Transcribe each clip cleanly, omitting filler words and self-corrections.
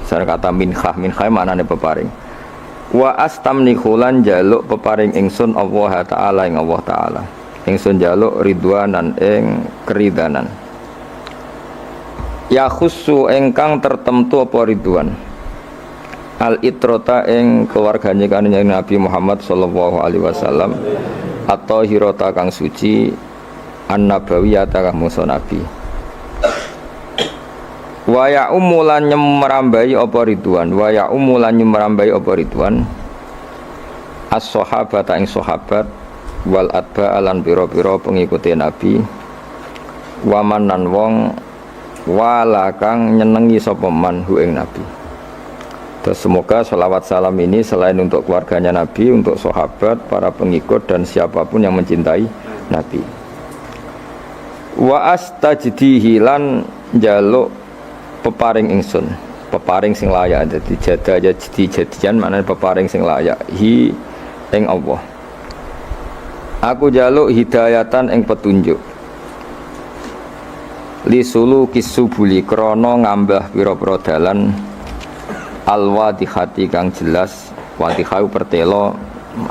Saya kata minhah maknane peparing. Wa astamnihu lan jaluk peparing ingsun Allah taala ing Allah taala. Ingsun jaluk ridwanan ing keridanan. Ya khusu ingkang tertentu apa ridwan. Al itrota ing keluargane kanjeng Nabi Muhammad sallallahu alaihi wasallam atau hirota kang suci an-nabawiyata kang musa nabi. Wa ya umulan nyemrambai apa ridwan wa ya umulan nyemrambai apa ridwan as-sahabata ing sahabat wal atba alan pira-pira pengikuti nabi waman nan wong wala kang nyenengi sapa man hu ing nabi. Terus semoga selawat salam ini selain untuk keluarganya nabi, untuk sahabat, para pengikut dan siapapun yang mencintai nabi. Wa astajdihi lan jaluk peparing ingsun, peparing sing layak. Jadi jadian maknanya peparing sing layak hi ing Allah. Aku jaluk hidayatan ing petunjuk li sulu kisubuli krana ngambah pira-pira dalan al-wadihati kang jelas, wadihau pertelo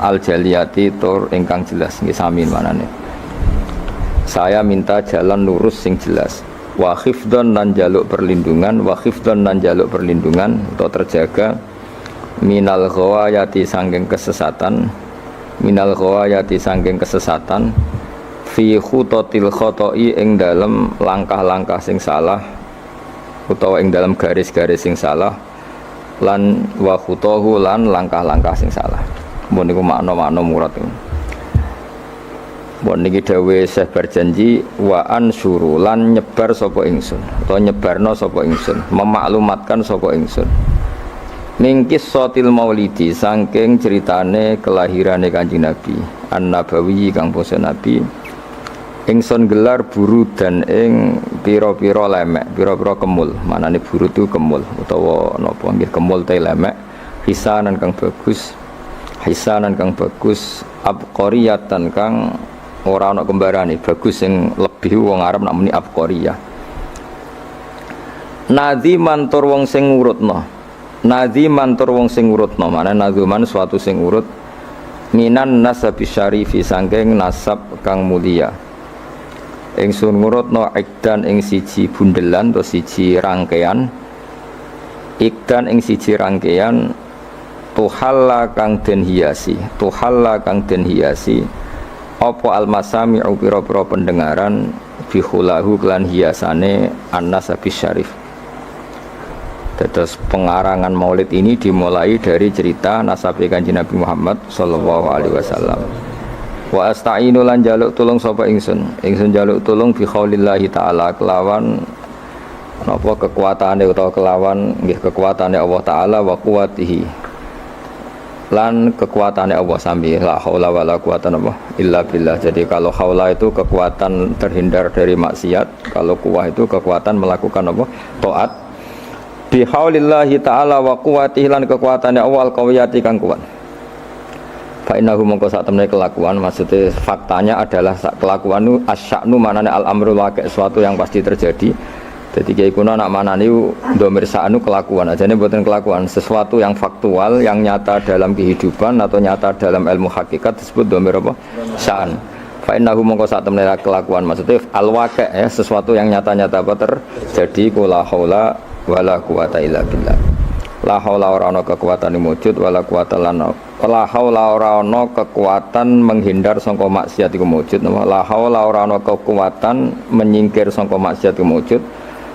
al-jaliyati tur ingkang jelas. Nggih sami manane. Saya minta jalan lurus sing jelas. Wa khifdon nan jaluk perlindungan, wa khifdon nan jaluk perlindungan atau terjaga minal ghawayati sangking kesesatan, minal ghawayati sangking kesesatan fi khutatil khoto'i ing dalem langkah-langkah sing salah utawa ing dalem garis-garis sing salah lan wa khutahu lan langkah-langkah sing salah. Mun niku makna-makna murad. Bon niki dawuh Syekh berjanji wa ansuru lan nyebar sapa ingsun utawa nyebarno sapa ingsun memaklumatkan sapa ingsun mingkis sotil maulidi saking ceritane kelahirane Kanjeng Nabi an-nabawi kang basa nabi ingsun gelar buru dan ing pira-pira lemek pira-pira kemul manane buru itu kemul utawa napa nggih kemul te lemek hisanan kang bagus abqariyatan kang ora ana kembarane bagus sing lebih wong Arab nak muni abqariyah. Nadhiman tur wong sing ngurutno. Nadhiman tur wong sing ngurutno, maknane nadzuman suatu sing urut minan nasabi syarifi sangking nasab kang mulia. Ingsun ngurutno ikdan ing siji bundelan atau siji rangkaian. Ikdan ing siji rangkaian tuhalla kang den hiasi, tuhalla kang den hiasi. Apa al-masami'u pira-pira pendengaran bihulahu kelan hiasane an-nasabi syarif. Terus pengarangan maulid ini dimulai dari cerita nasabe Kanjeng Nabi Muhammad sallallahu alaihi wasallam. Wa asta'inu lan jaluk tulung sapa ingsun. Ingsun jaluk tulung bi khaulillahi taala kelawan napa kekuatane utawa kelawan nggih kekuatane Allah taala wa quwwatihi. Lan kekuatannya Allah sambil la haula wala quwata illa billah. Jadi kalau haula itu kekuatan terhindar dari maksiat, kalau quwah itu kekuatan melakukan taat. Bi haulillahi ta'ala wa quwwatihi lan kekuatannya Allah al-qawiyati kang kuat. Fa innahu mongko sak temene kelakuan maksudnya faktanya adalah kelakuan itu asya'nu manane al-amrul waqi' sesuatu yang pasti terjadi. Jadi kiai kuno nak manani dhamir sa'nu kelakuan aja ini bukan kelakuan sesuatu yang faktual yang nyata dalam kehidupan atau nyata dalam ilmu hakikat disebut dhamir apa sa'an. Fa innahu mongko sak temene kelakuan maksudnya al-waqi' ya sesuatu yang nyata-nyata apa terjadi kula haula wala quwata illa billah. La haula ora ana kekuatan wujud wala quwata lan la haula ora ana kekuatan menghindar sangka maksiat iku wujud. La haula ora ana kekuatan menyingkir sangka maksiat iku wujud.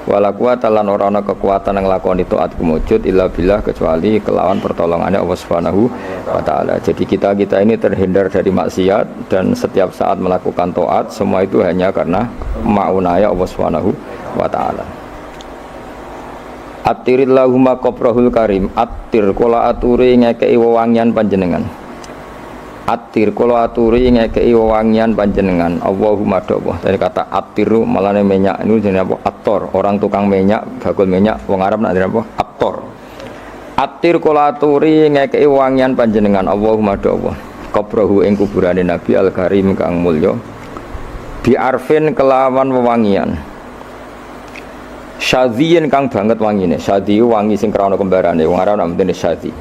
Wala quwata lan ora ana kekuatan yang lakoni taat kumujud illa billah kecuali kelawan pertolongannya Allah Subhanahu wa taala. Jadi kita ini terhindar dari maksiat dan setiap saat melakukan taat semua itu hanya karena ma'unaya Allah Subhanahu wa taala. Attirillahumma qabrahul karim attir kula aturi ngekeki wewangian panjenengan. Attir kula aturi ngekeki wewangian panjenengan. Allahumma doa. Dari kata attiru malane minyak ini jenenge apa? Aktor. Orang tukang minyak, bakul minyak wong Arab nak apa? Aktor. Attir kula aturi ngekeki wewangian panjenengan. Allahumma doa. Qabrahu ing kuburane Nabi al-Karim kang mulya. Bi arfin kelawan wewangian. Syadhiyin kang banget wangine. Syadhi wangi sing krana kembarane. Wong Arab namine syadhi.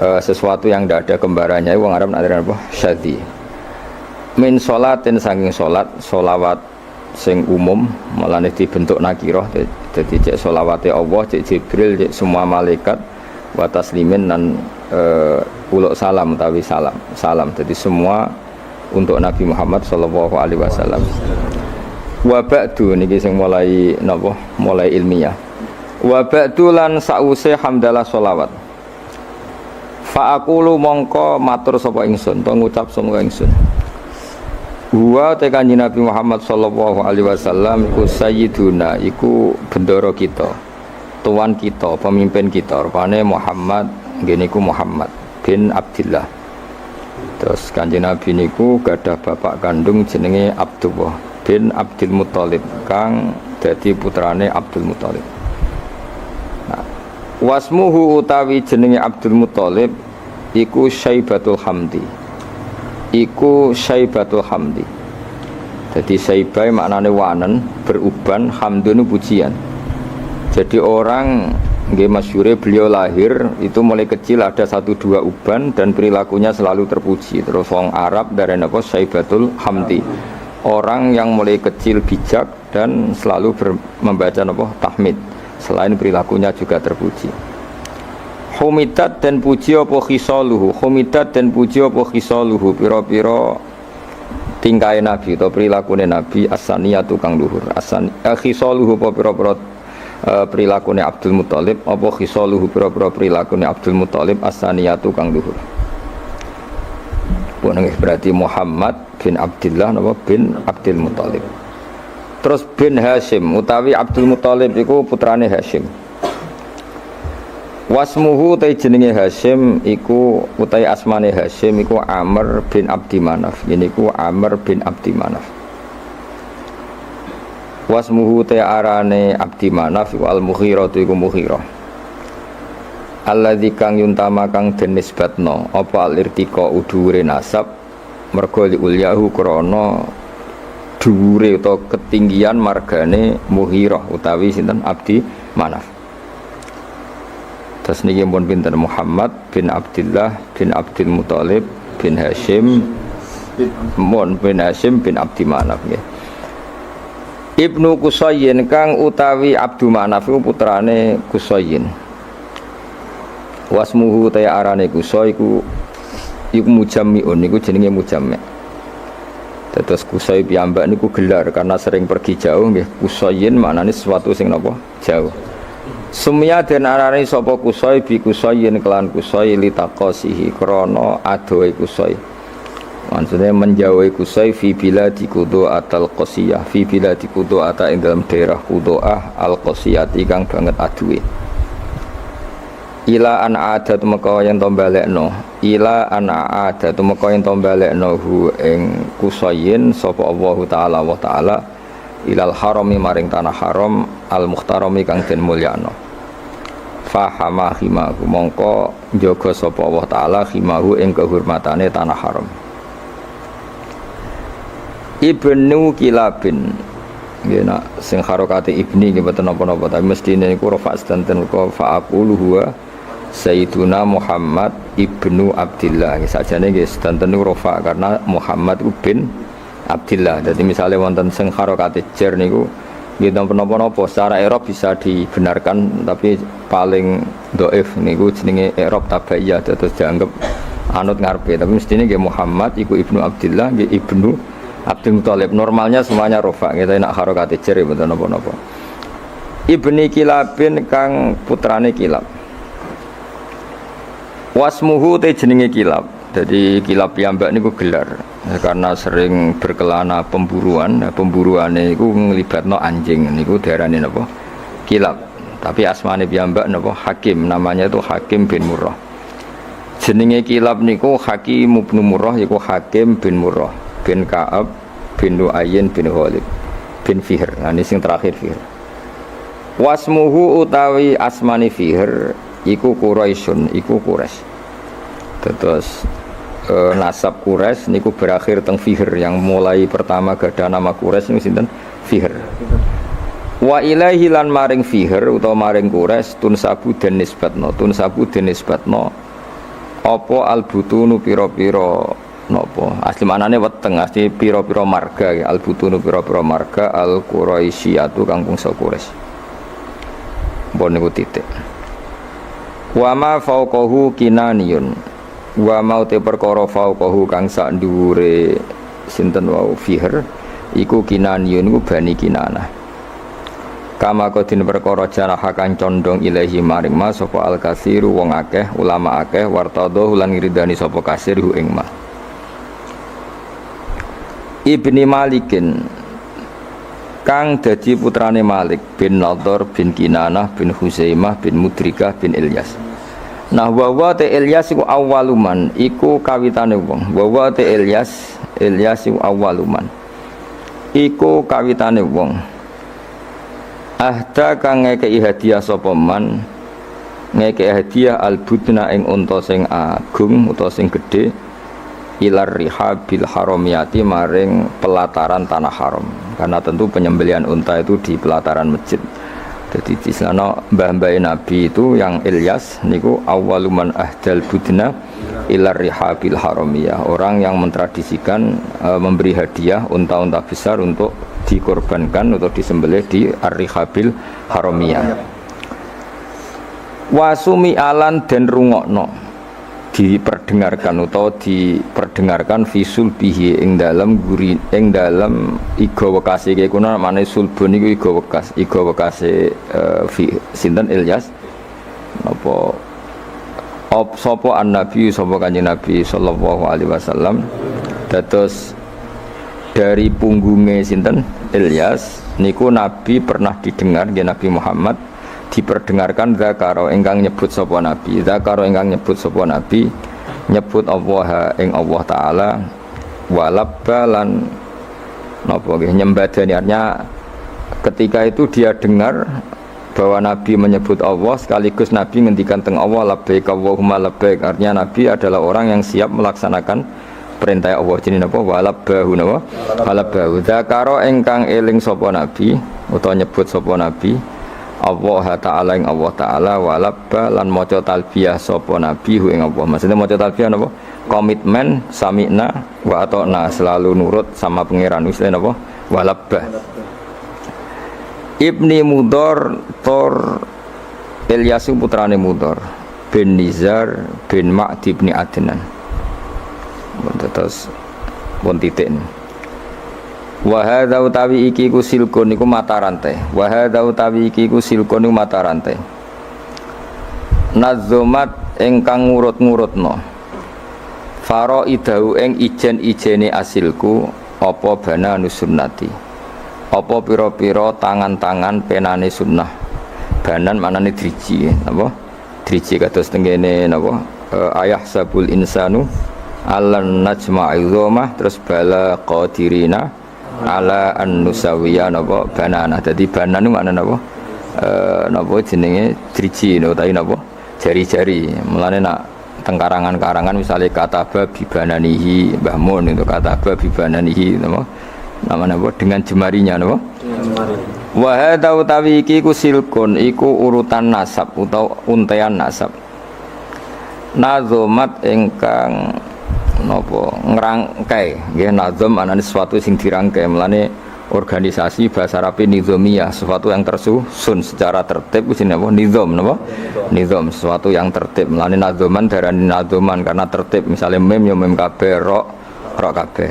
Sesuatu yang tidak ada kembarannya wong Arab namine apa? Syadhi. Min sholatin saking salat, sholawat sing umum malane dibentuk nakirah. Dadi cek sholawate Allah, cek Jibril, cek semua malaikat wa taslimin dan uluk salam utawi salam. Jadi semua untuk Nabi Muhammad sallallahu alaihi wasallam. Wa ba'du niki sing mulai napa? Mulai ilmiah. Wa ba'du lan sause hamdalah sholawat. Fa aqulu mongko matur sapa ingsun, to ngucap sapa ingsun. Wa te Kanjeng Nabi Muhammad sallallahu alaihi wasallam iku sayyiduna, iku bendoro kita, tuan kita, pemimpin kita. Rupane Muhammad ngene iku Muhammad bin Abdillah. Terus Kanjeng Nabi niku gadah bapak kandung jenenge Abdullah bin Abdul Muthalib kang dadi putrane Abdul Muthalib. Nah, wasmuhu utawi jenenge Abdul Muthalib iku Syaibatul Hamdi. Iku Syaibatul Hamdi. Jadi Syaibah maknane wanen, beruban, hamdun pujian. Jadi orang nggih masyhure beliau lahir itu mulai kecil ada 1-2 uban dan perilakunya selalu terpuji. Terus wong Arab darane apa Syaibatul Hamdi. Orang yang mulai kecil bijak dan selalu membaca apa tahmid. Selain perilakunya juga terpuji. Humidat dan puji apa khisaluhu. Humidat dan puji apa khisaluhu. Pira-pira tingkai Nabi atau perilakune Nabi as-saniyatu kang luhur. Khisaluhu apa pira-pira perilakune Abdul Muthalib apa khisaluhu pira-pira perilakune Abdul Muthalib as-saniyatu kang luhur. Berarti Muhammad bin Abdillah napa bin Abdul Muthalib. Terus bin Hashim utawi Abdul Muthalib iku putrane Hashim. Wasmuhu ta jenenge Hashim iku utawi asmane Hashim iku Amr bin Abdi Manaf. Niku Amr bin Abdi Manaf. Wasmuhu ta arane Abdi Manaf iku Al-Mughirah iku Mughirah. Alladzi kang yuntama kang den nisbatno apa al-irtiqa udhure nasab mergo li ulyahu krana dhuwure utawa ketinggian margane Mughirah utawi sinten Abdi Manaf. Terus niki pun pinten Muhammad bin Abdillah bin Abdul Muthalib bin Hashim bin Hashim bin Abdi Manaf nggih. Ibnu Qusayyin kang utawi Abdu Manaf iku putrane Qusayyin. Wasmuhu ta arane Qusay iku mujammiun niku jenenge mujammi'. Terus Qusay piyambak niku gelar karena sering pergi jauh nggih. Qusayyin maknane sesuatu sing napa? Jauh. Sumya den arane sapa Qusay bi Qusayyin kelan Qusay litaqasihi krana adohe Qusay. Maksudnya menjauhi Qusay fi biladi Qudaa al-Qasiyah, fi biladi Qudaa ing dalam daerah Qudaa al-Qasiyah kang banget aduwe. Ila an adat meka yen to balekno ila an adat meka yen to balekno hu ing Qusayyin sapa Allah taala wa taala ilal harami maring tanah haram al muhtarami kang den mulyana fahama khimahu mongko njaga sapa Allah taala khimahu ing kehormatane tanah haram. Ibnu Kilabin nggih nak sing harokate ibni nggih mboten napa-napa tapi mestine niku rafa sedanten kok fa'aqulu huwa Sayyiduna Muhammad ibnu Abdillah. Sajane nggih sedanten niku rafa karena Muhammad bin Abdillah. Jadi misalnya wonten sing harokate jar niku nggih napa-napa secara i'rab bisa dibenarkan tapi paling dhaif niku jenenge i'rab tabaiyah terus dianggap anut ngarepe. Tapi mestine nggih Muhammad iku ibnu Abdillah nggih ibnu Abdul Muthalib. Normalnya semuanya rofa, kita nak harokati ceri betul napa-napa. Ibni Kilabin kang putrane Kilab. Wasmuhu te jenenge Kilab. Jadi Kilab piyambak niku gelar karena sering berkelana pemburuan. Nah, pemburuane iku nglibatno anjing niku diarani napa? Kilab. Tapi asmane piyambak napa? Hakim. Namanya itu Hakim bin Murrah. Jenenge Kilab niku Hakim bin Murrah iku Hakim bin Murrah bin Ka'ab bin Lu'ayyin bin Ghalib bin Fihr. Nah ini sing terakhir Fihr. Wasmuhu utawi asmani Fihr iku Quraisyun, iku Quraisy. Terus nasab Quraisy niku berakhir teng Fihr yang mulai pertama gadah nama Quraisy niku sinten? Fihr. Wa ilaihi lan maring Fihr utawa maring Quraisy tunsabu den nisbatno apa albutunu pira-pira napa asli manane weteng asli pira-pira marga ya albutunu pira-pira marga al Quraisyatu kang bangsa Quraisy mbon niku titik wa ma fauqahu kinaniyun wa mau te perkara fauqahu kang sak dhuwure sinten wau Fihr iku kinaniyun iku bani Kinanah kama kodin perkara janaha kang condong ilahi maring ma sapa al kasiru wong akeh ulama akeh wartadho lan ngridani sapa kasir hu ing ma Ibni Malikin kang dadi putrane Malik bin Nadhr bin Kinanah bin Huzaimah bin Mudrikah bin Ilyas nah wa te Ilyas iku awaluman iku kawitane wong wa te Ilyas iku awaluman iku kawitane wong ahda kang ngekei hadiah sapa man ngekei hadiah albudna ing unta sing agung utawa sing gedhe ilar rihabil haramiyati maring pelataran tanah haram karena tentu penyembelihan unta itu di pelataran masjid jadi di sana mbah-mbah Nabi itu yang Ilyas niku awaluman ahdal budna ilar rihabil haramiyah orang yang mentradisikan memberi hadiah unta-unta besar untuk dikorbankan atau disembelih di Ar-Rihabil Haramiyah. Wasumi alan den rungokno diperdengarkan atau diperdengarkan visul bihi ing dalam guri ing dalam iga wekase iki kuna mane sulbun iku iga wekase sinten Ilyas napa sapa an-nabi sapa kanjeng Nabi sallallahu alaihi wasallam dados dari punggungnya sinten Ilyas niku Nabi pernah didengar nggih Nabi Muhammad diperdengarkan zakaro ingkang nyebut sapa Nabi nyebut Allah ing Allah taala walabbalan napa nggih nyembadani artinya ketika itu dia dengar bahwa Nabi menyebut Allah sekaligus Nabi ngendikan teng Allah labbaik Allahumma labbaik artinya Nabi adalah orang yang siap melaksanakan perintah Allah jenenge napa walabbahu napa walabbahu zakara ingkang eling sapa Nabi utawa nyebut sapa Nabi Allah taala ing Allah taala walabba lan maca talbiyah sapa Nabi hu ing Allah maksudnya maca talbiyah napa komitmen sami'na wa ata'na selalu nurut sama pangeran wis napa walabba Ibni Mudhar Tor Ilyasu putrane Mudhar bin Nizar bin Ma'di bin Adnan terus pun titik wa hadza utawi iki ku silkun niku mata rantai wa hadza utawi iki ku silkun niku mata rantai nazomat ingkang ngurut-ngurutno faraidahu ing ijen-ijene asilku apa bana nusunnati apa pira-pira tangan-tangan penane sunnah banan manane driji napa driji kados tengene napa ayah sabul insanu alan najma'i dhomah terus bala qadirina ala an nusawiya napa banana dadi banan niku maknane napa napa jenenge driji utawi napa jari-jari mulane nak teng karangan-karangan misale kataba bibananihi Mbah Mun itu kataba bibananihi napa namanya apa dengan jemarinya napa wa hadza utawi iki ku silkun iku urutan nasab utawa untean nasab nazomat ingkang napa ngrangkai nggih nazam anane sesuatu sing dirangkai melane organisasi bahasa Arab nizamiyah sesuatu yang tersusun secara tertib wis napa nizam napa nizam sesuatu yang tertib melane nazaman darani nazaman karena tertib misalnya mem ya mem kabeh ro kabeh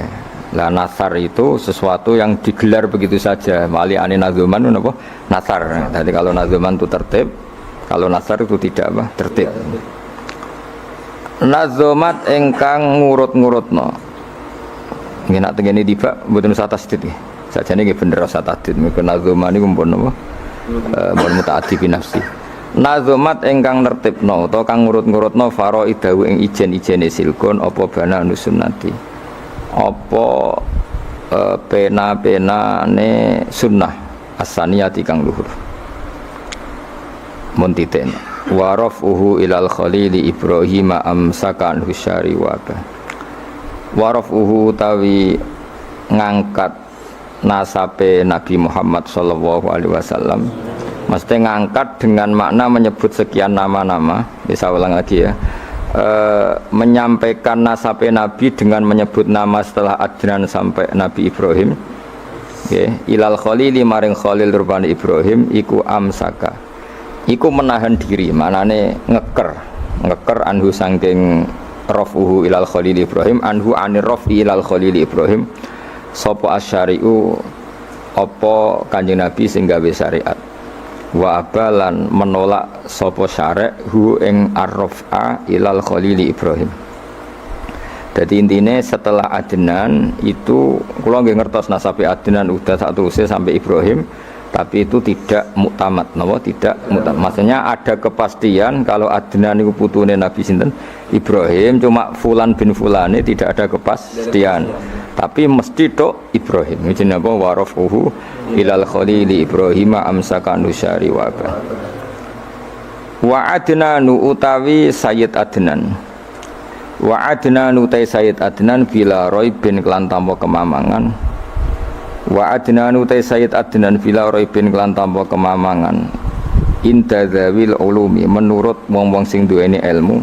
lah nasar itu sesuatu yang digelar begitu saja mali ane nazaman napa nasar jadi kalau nazaman itu tertib kalau nasar itu tidak apa tertib nazomat engkang ngurut-ngurutno nggih nak tengene tiba mboten usah tasdid nggih sajane nggih bener usah tasdid mengko nazoman niku mpun napa mun mutaaddi bi nafsi nazomat engkang nertibno utawa kang ngurut-ngurutno faraidahu ing ijen-ijene silkun apa bana nusunnati apa pena-penane sunnah asaniyati kang luhur mun titik warafuhu ilal khalili Ibrahim amsakan husyari wabah warafuhu tawi ngangkat nasabe Nabi Muhammad sallallahu alaihi wasallam. Mesti ngangkat dengan makna menyebut sekian nama-nama. Bisa ulang lagi ya. Menyampaikan nasabe Nabi dengan menyebut nama setelah Adnan sampai Nabi Ibrahim. Ilal khalili maring khalil rupane Ibrahim iku amsaka. Iku menahan diri, maknane ngeker anhu sangking rafuhu ilal khalil Ibrahim anhu anir rafi ilal khalil Ibrahim sapa asyari'u apa Kanjeng Nabi sing gawe syariat wa abalan menolak sapa syari' hu ing arrafa ilal khalil Ibrahim. Jadi intinya setelah Adnan itu kula nggih ngertos nasabe Adnan udah sak teruse sampai Ibrahim, tapi itu tidak muktamad, napa tidak muktamad. Maksudnya ada kepastian kalau Adnan itu putune Nabi sinten Ibrahim, cuma fulan bin fulane tidak ada kepastian. Tapi mesti tok Ibrahim. Jenenge apa warafuhu ilal khalili Ibrahim amsaka nusyari wa ba. Wa Adnanu utawi Sayyid Adnan. Wa Adnanu utai Sayyid Adnan bila roibin kelan tanpa kemamangan. Wa Adnanu utai Sayyid Adnan bila roibin kelan tanpa kemamangan. Inda dzawil ulumi menurut wong-wong sing duweni ilmu.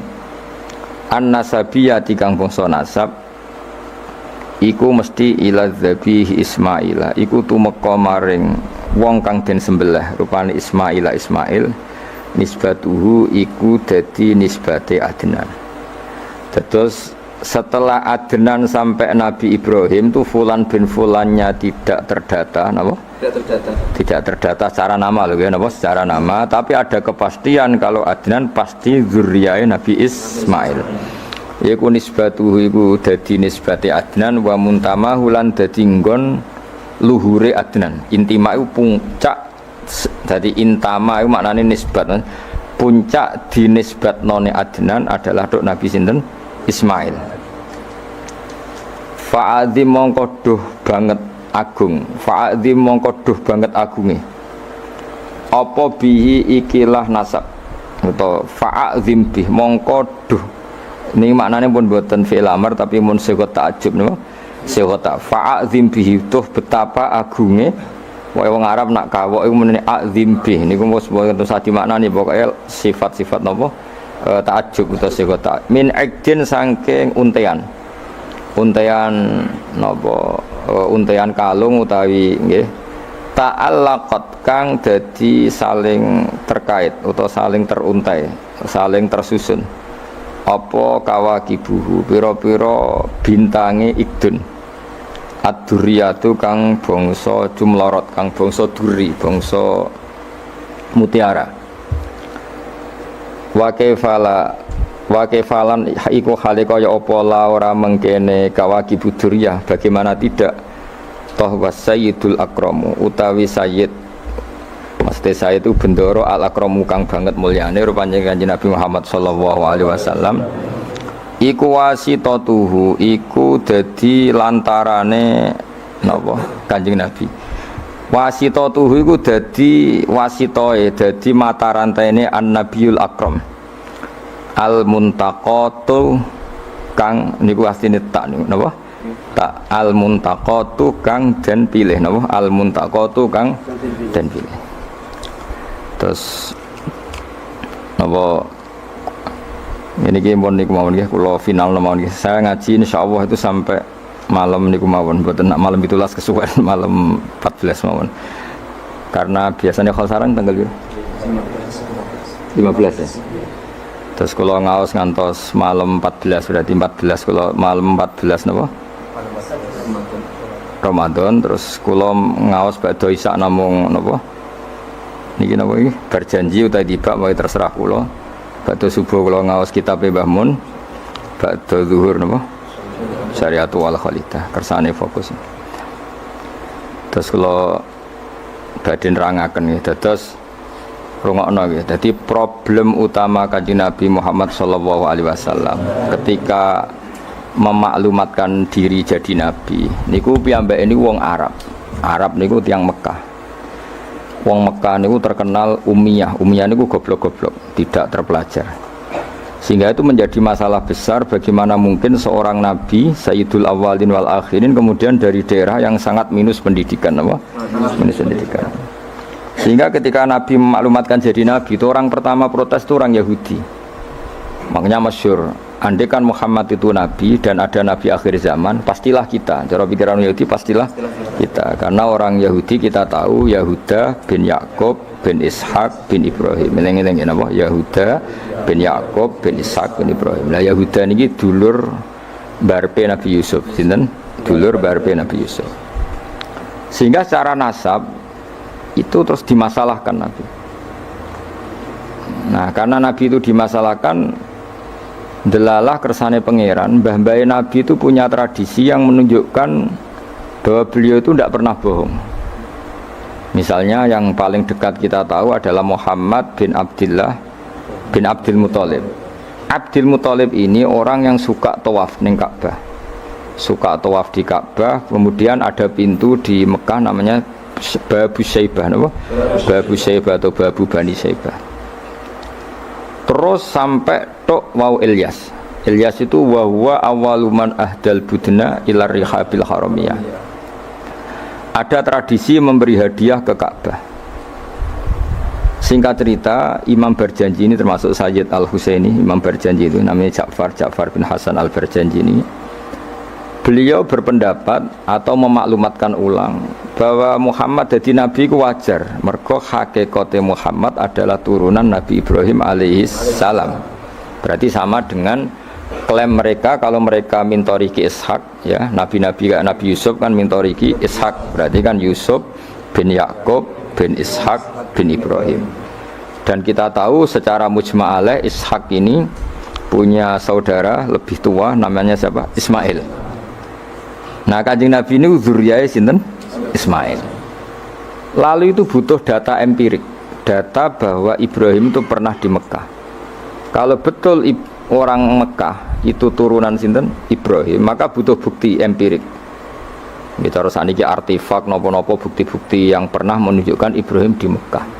An-nasabiyati kang bangsa nasab iku mesti ila dzabih Ismaila. Iku tumeka maring wong kang den sembelih rupane Ismaila Ismail. Nisbatuhu iku dadi nisbate Adnan. Terus setelah Adnan sampai Nabi Ibrahim tuh fulan bin fulannya tidak terdata, napa? Tidak terdata secara nama loh ya, napa? Secara nama, tapi ada kepastian kalau Adnan pasti zuriyah Nabi Ismail. Iku nisbatuhu iku dadi nisbate Adnan wa muntamahu lan dadi nggon luhure Adnan. Intima iku puncak, dadi intama iku maknane nisbat. Puncak dinisbatnone Adnan adalah dok Nabi sinten? Ismail. Fa'adzim mongko duh banget agung. Fa'adzim mongko duh banget agunge. Apa bihi ikilah nasab. Atau fa'adzim bih mongko duh. Ini maknanya pun buatan fi'il amr tapi mun sigat ta'ajub napa? Sigat ta. Fa'adzim bihi duh betapa agunge. Wae wong Arab nak kawok iku menene adzim bih niku wis boten sadi maknane pokoke sifat-sifat napa? Ta'ajub utawa sigota min ikdin saking untean napa untean kalung utawi nggih ta'allaqat kang dadi saling terkait utawa saling teruntai saling tersusun apa kawakibuhu pira-pira bintange ikdun ad-durriyatu kang bangsa jumlorot kang bangsa duri bangsa mutiara wa kaifalan iku hale kaya apa la ora mengkene kawaki buduriyah bagaimana tidak toh wasayyidul akramu utawi sayyid mesti sayyid itu bendoro al akramu kang banget mulyane rupane Kanjeng Nabi Muhammad sallallahu alaihi wasallam iku wasitatuhu iku dadi lantarane napa Kanjeng Nabi wasitatuhu iku dadi wasitoe dadi mata rantaine an-nabiyul akram al-muntaqatu kang niku asline tak niku napa tak al-muntaqatu kang den pilih napa al-muntaqatu kang den pilih terus napa ini ki pun niku mawon nggih kula final mawon nggih saya ngaji insyaallah itu sampai malam niku mawon mboten nak malam 17 kesuwen malam 14 mawon karena biasanya kalau sarang tanggal 15 ya terus kalau ngaos ngantos malam 14 berarti 14 kalau malam 14 napa Ramadan terus kalau ngaos badhe isak namung napa niki napa iki berjanji utawa tiba mau terserah kula badhe subuh kalau ngaos kitab Mbah Mun badhe zuhur napa syariatu wal khalidah kersane fokus terus kalau badhe nerangaken nggih dados rungokno nggih dadi problem utama Kanjeng Nabi Muhammad sallallahu alaihi wasallam ketika memaklumatkan diri jadi nabi niku piyambake niku wong Arab niku tiyang Mekah wong Mekah niku terkenal ummiyah niku goblok-goblok tidak terpelajar Sehingga itu menjadi masalah besar bagaimana mungkin seorang nabi Sayyidul Awwalin wal Akhirin kemudian dari daerah yang sangat minus pendidikan apa? Minus pendidikan. Sehingga ketika Nabi memaklumatkan jadi nabi itu orang pertama protes itu orang Yahudi. Makanya masyhur, andai kan Muhammad itu nabi dan ada nabi akhir zaman, pastilah kita. Cara pikiran Yahudi pastilah kita. Karena orang Yahudi kita tahu Yahuda bin Yakub bin Ishak bin Ibrahim. Eling-eling napa? Yahuda bin Yakub bin Ishak bin Ibrahim. Lah Yahuda niki dulur barpe Nabi Yusuf, sinten? Dulur barpe Nabi Yusuf. Sehingga secara nasab itu terus dimasalahkan Nabi. Nah, karena Nabi itu dimasalahkan, delalah kersane pangeran, mbah-mbah Nabi itu punya tradisi yang menunjukkan bahwa beliau itu tidak pernah bohong. Misalnya yang paling dekat kita tahu adalah Muhammad bin Abdullah bin Abdul Muthalib. Abdul Muthalib ini orang yang suka tawaf ning Ka'bah. Suka tawaf di Ka'bah, kemudian ada pintu di Mekah namanya Babu Syaibah, apa? Babu Syaibah atau Babu Bani Syaibah. Terus sampai tok wau Ilyas. Ilyas itu wa huwa awwaluman ahdal budna ila rihabil haramiyah. Ada tradisi memberi hadiah ke Ka'bah. Singkat cerita, Imam Barjanji ini termasuk Sayyid Al-Husaini. Imam Barjanji itu namanya Ja'far bin Hasan Al-Barjanji ini. Beliau berpendapat atau memaklumatkan ulang bahwa Muhammad jadi nabi ku wajar. Mergo hakikate Muhammad adalah turunan Nabi Ibrahim alaihis salam. Berarti sama dengan klaim mereka kalau mereka mintoriki Ishak, ya, nabi-nabi kayak Nabi Yusuf kan mintoriki Ishak. Berarti kan Yusuf bin Yakub bin Ishak bin Ibrahim. Dan kita tahu secara mujma'aleh Ishak ini punya saudara lebih tua namanya siapa? Ismail. Nah, Kanjeng Nabi ini zuriyahnya sinten? Ismail. Lalu itu butuh data empirik, data bahwa Ibrahim itu pernah di Mekah. Kalau betul orang Mekah itu turunan sinten? Ibrahim, maka butuh bukti empirik. Kita harus aniki artefak nopo-nopo bukti-bukti yang pernah menunjukkan Ibrahim di Mekah.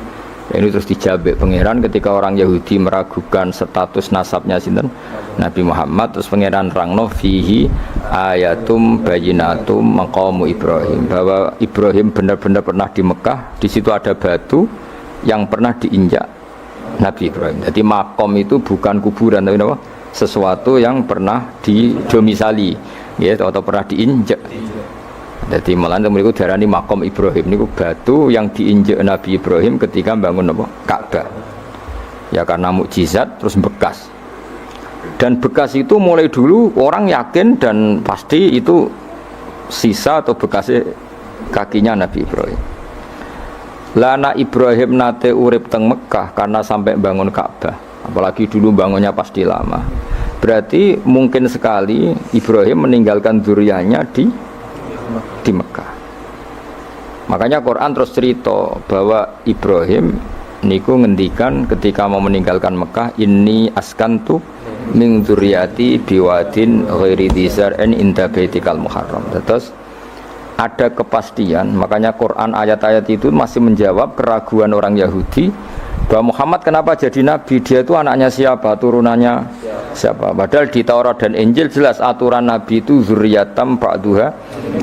Ini terus dijabek pangeran ketika orang Yahudi meragukan status nasabnya sinten? Nabi Muhammad. Terus pangeran rangno fihi ayatum bayinatum maqamu Ibrahim, bahwa Ibrahim benar-benar pernah di Mekah. Di situ ada batu yang pernah diinjak Nabi Ibrahim. Jadi makom itu bukan kuburan tapi apa? Sesuatu yang pernah didomisali, ya, atau pernah diinjak. Jadi malah mereka darani makom Ibrahim ini batu yang diinjak Nabi Ibrahim ketika bangun apa? Ka'bah. Ya karena mukjizat terus bekas. Dan bekas itu mulai dulu orang yakin dan pasti itu sisa atau bekasnya kakinya Nabi Ibrahim. Lana Ibrahim nate urip teng Mekah karena sampai bangun Ka'bah. Apalagi dulu bangunnya pasti lama. Berarti mungkin sekali Ibrahim meninggalkan zuriyahnya di Mekah. Makanya Quran terus cerita bahwa Ibrahim niku ngendikan ketika mau meninggalkan Mekah, inni askantu min dzurriyyati biwadin ghairi dzar'in inda baitikal muharram. Terus ada kepastian, makanya Quran ayat-ayat itu masih menjawab keraguan orang Yahudi bahwa Muhammad kenapa jadi nabi, dia itu anaknya siapa, turunannya siapa. Padahal di Taurat dan Injil jelas aturan nabi itu zuriyatam ba'duha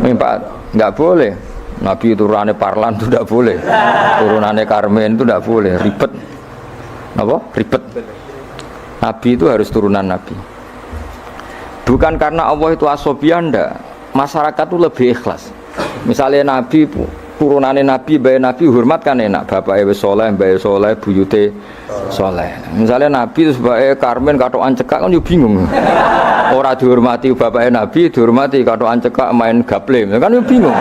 min ba'd. Enggak boleh nabi turunannya Parlan itu tidak boleh, turunannya Karmen itu tidak boleh, ribet. Apa? Ribet. Nabi itu harus turunan nabi. Bukan karena Allah itu asobiyah, enggak. Masyarakat itu lebih ikhlas. Misalnya nabi turunannya nabi, bayi nabi hormat kan enak, bapak ewe soleh, bayi soleh, buyute soleh. Misalnya nabi terus bayi Karmen katokan cekak kan yo bingung. Orang dihormati bapaknya nabi, dihormati katokan cekak main gaple, kan yo bingung.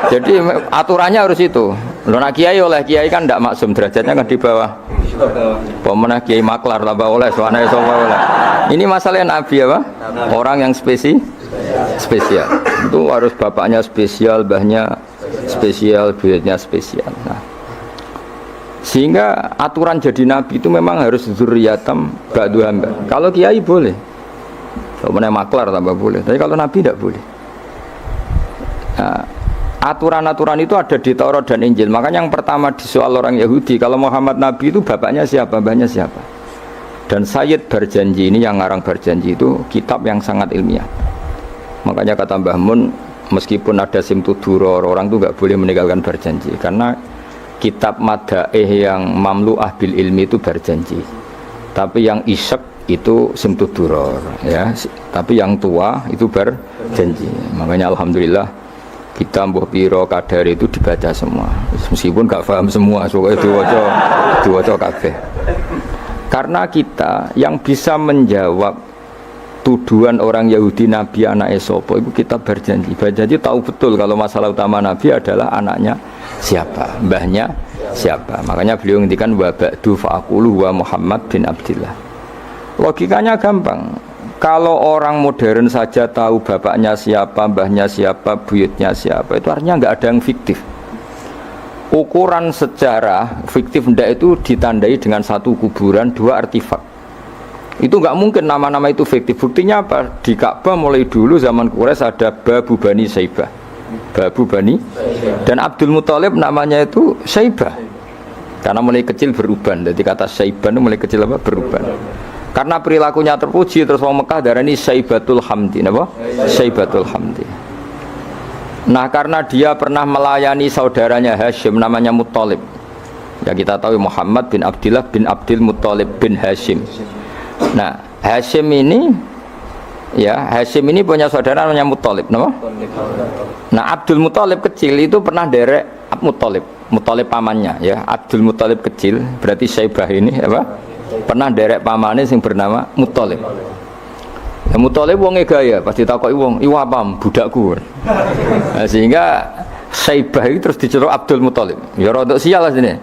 Jadi aturannya harus itu. Lo nak kiai oleh kiai kan tidak maksum, derajatnya kan di bawah. Pemenang kiai maklar tambah oleh, soalnya oleh. Ini masalah nabi apa? Orang yang spesial. Itu harus bapaknya spesial, mbahnya spesial, buyutnya spesial. Nah, sehingga aturan jadi nabi itu memang harus zuriyatam ba'du hamba. Kalau kiai boleh, kalau menaik maklar tambah boleh, tapi kalau nabi tidak boleh. Nah, aturan-aturan itu ada di Taurat dan Injil. Makanya yang pertama disoal orang Yahudi, kalau Muhammad nabi itu bapaknya siapa, mbahnya siapa. Dan Sayyid Barjanji ini yang ngarang Barjanji itu kitab yang sangat ilmiah. Makanya kata Mbah Mun, meskipun ada simtuduror, orang itu nggak boleh meninggalkan Barjanji karena kitab madaih yang mamlu'ah bil ilmi itu Barjanji. Tapi yang isek itu simtuduror ya. Tapi yang tua itu Barjanji. Makanya alhamdulillah kita mbuh piro kadar itu dibaca semua. Meskipun nggak paham semua, soalnya diwaca kabeh. Karena kita yang bisa menjawab tuduhan orang Yahudi Nabi anak Esopo itu kita Barjanji. Barjanji tahu betul kalau masalah utama Nabi adalah anaknya siapa, mbahnya siapa. Makanya beliau ngendikan wa ba'du fa'aqulu wa Muhammad bin Abdillah. Logikanya gampang. Kalau orang modern saja tahu bapaknya siapa, mbahnya siapa, buyutnya siapa, itu artinya nggak ada yang fiktif. Ukuran sejarah fiktif ndak itu ditandai dengan satu kuburan, dua artefak. Itu nggak mungkin nama-nama itu fiktif. Buktinya apa? Di Ka'bah mulai dulu zaman Quraisy ada Babu Bani Saibah, Babu Bani, dan Abdul Muthalib namanya itu Saibah karena mulai kecil beruban. Jadi kata Saibah itu mulai kecil apa? Beruban. Karena perilakunya terpuji terus orang Mekah darani Saibatul Hamdi, apa? Saibatul Hamdi. Nah karena dia pernah melayani saudaranya Hashim namanya Muthalib. Ya kita tahu Muhammad bin Abdillah bin Abdul Muthalib bin Hashim. Nah Hashim ini punya saudara namanya Muthalib, nama? Nah Abdul Muthalib kecil itu pernah derek Muthalib pamannya ya. Abdul Muthalib kecil berarti Saibah ini apa? Pernah derek pamannya yang bernama Muthalib. Ya Muthalib wonge gaya, pasti takoki wong, "Iku apa budakku?" Nah, sehingga Saibah itu terus diceluk Abdul Muthalib. Ya rodok sial lah sini.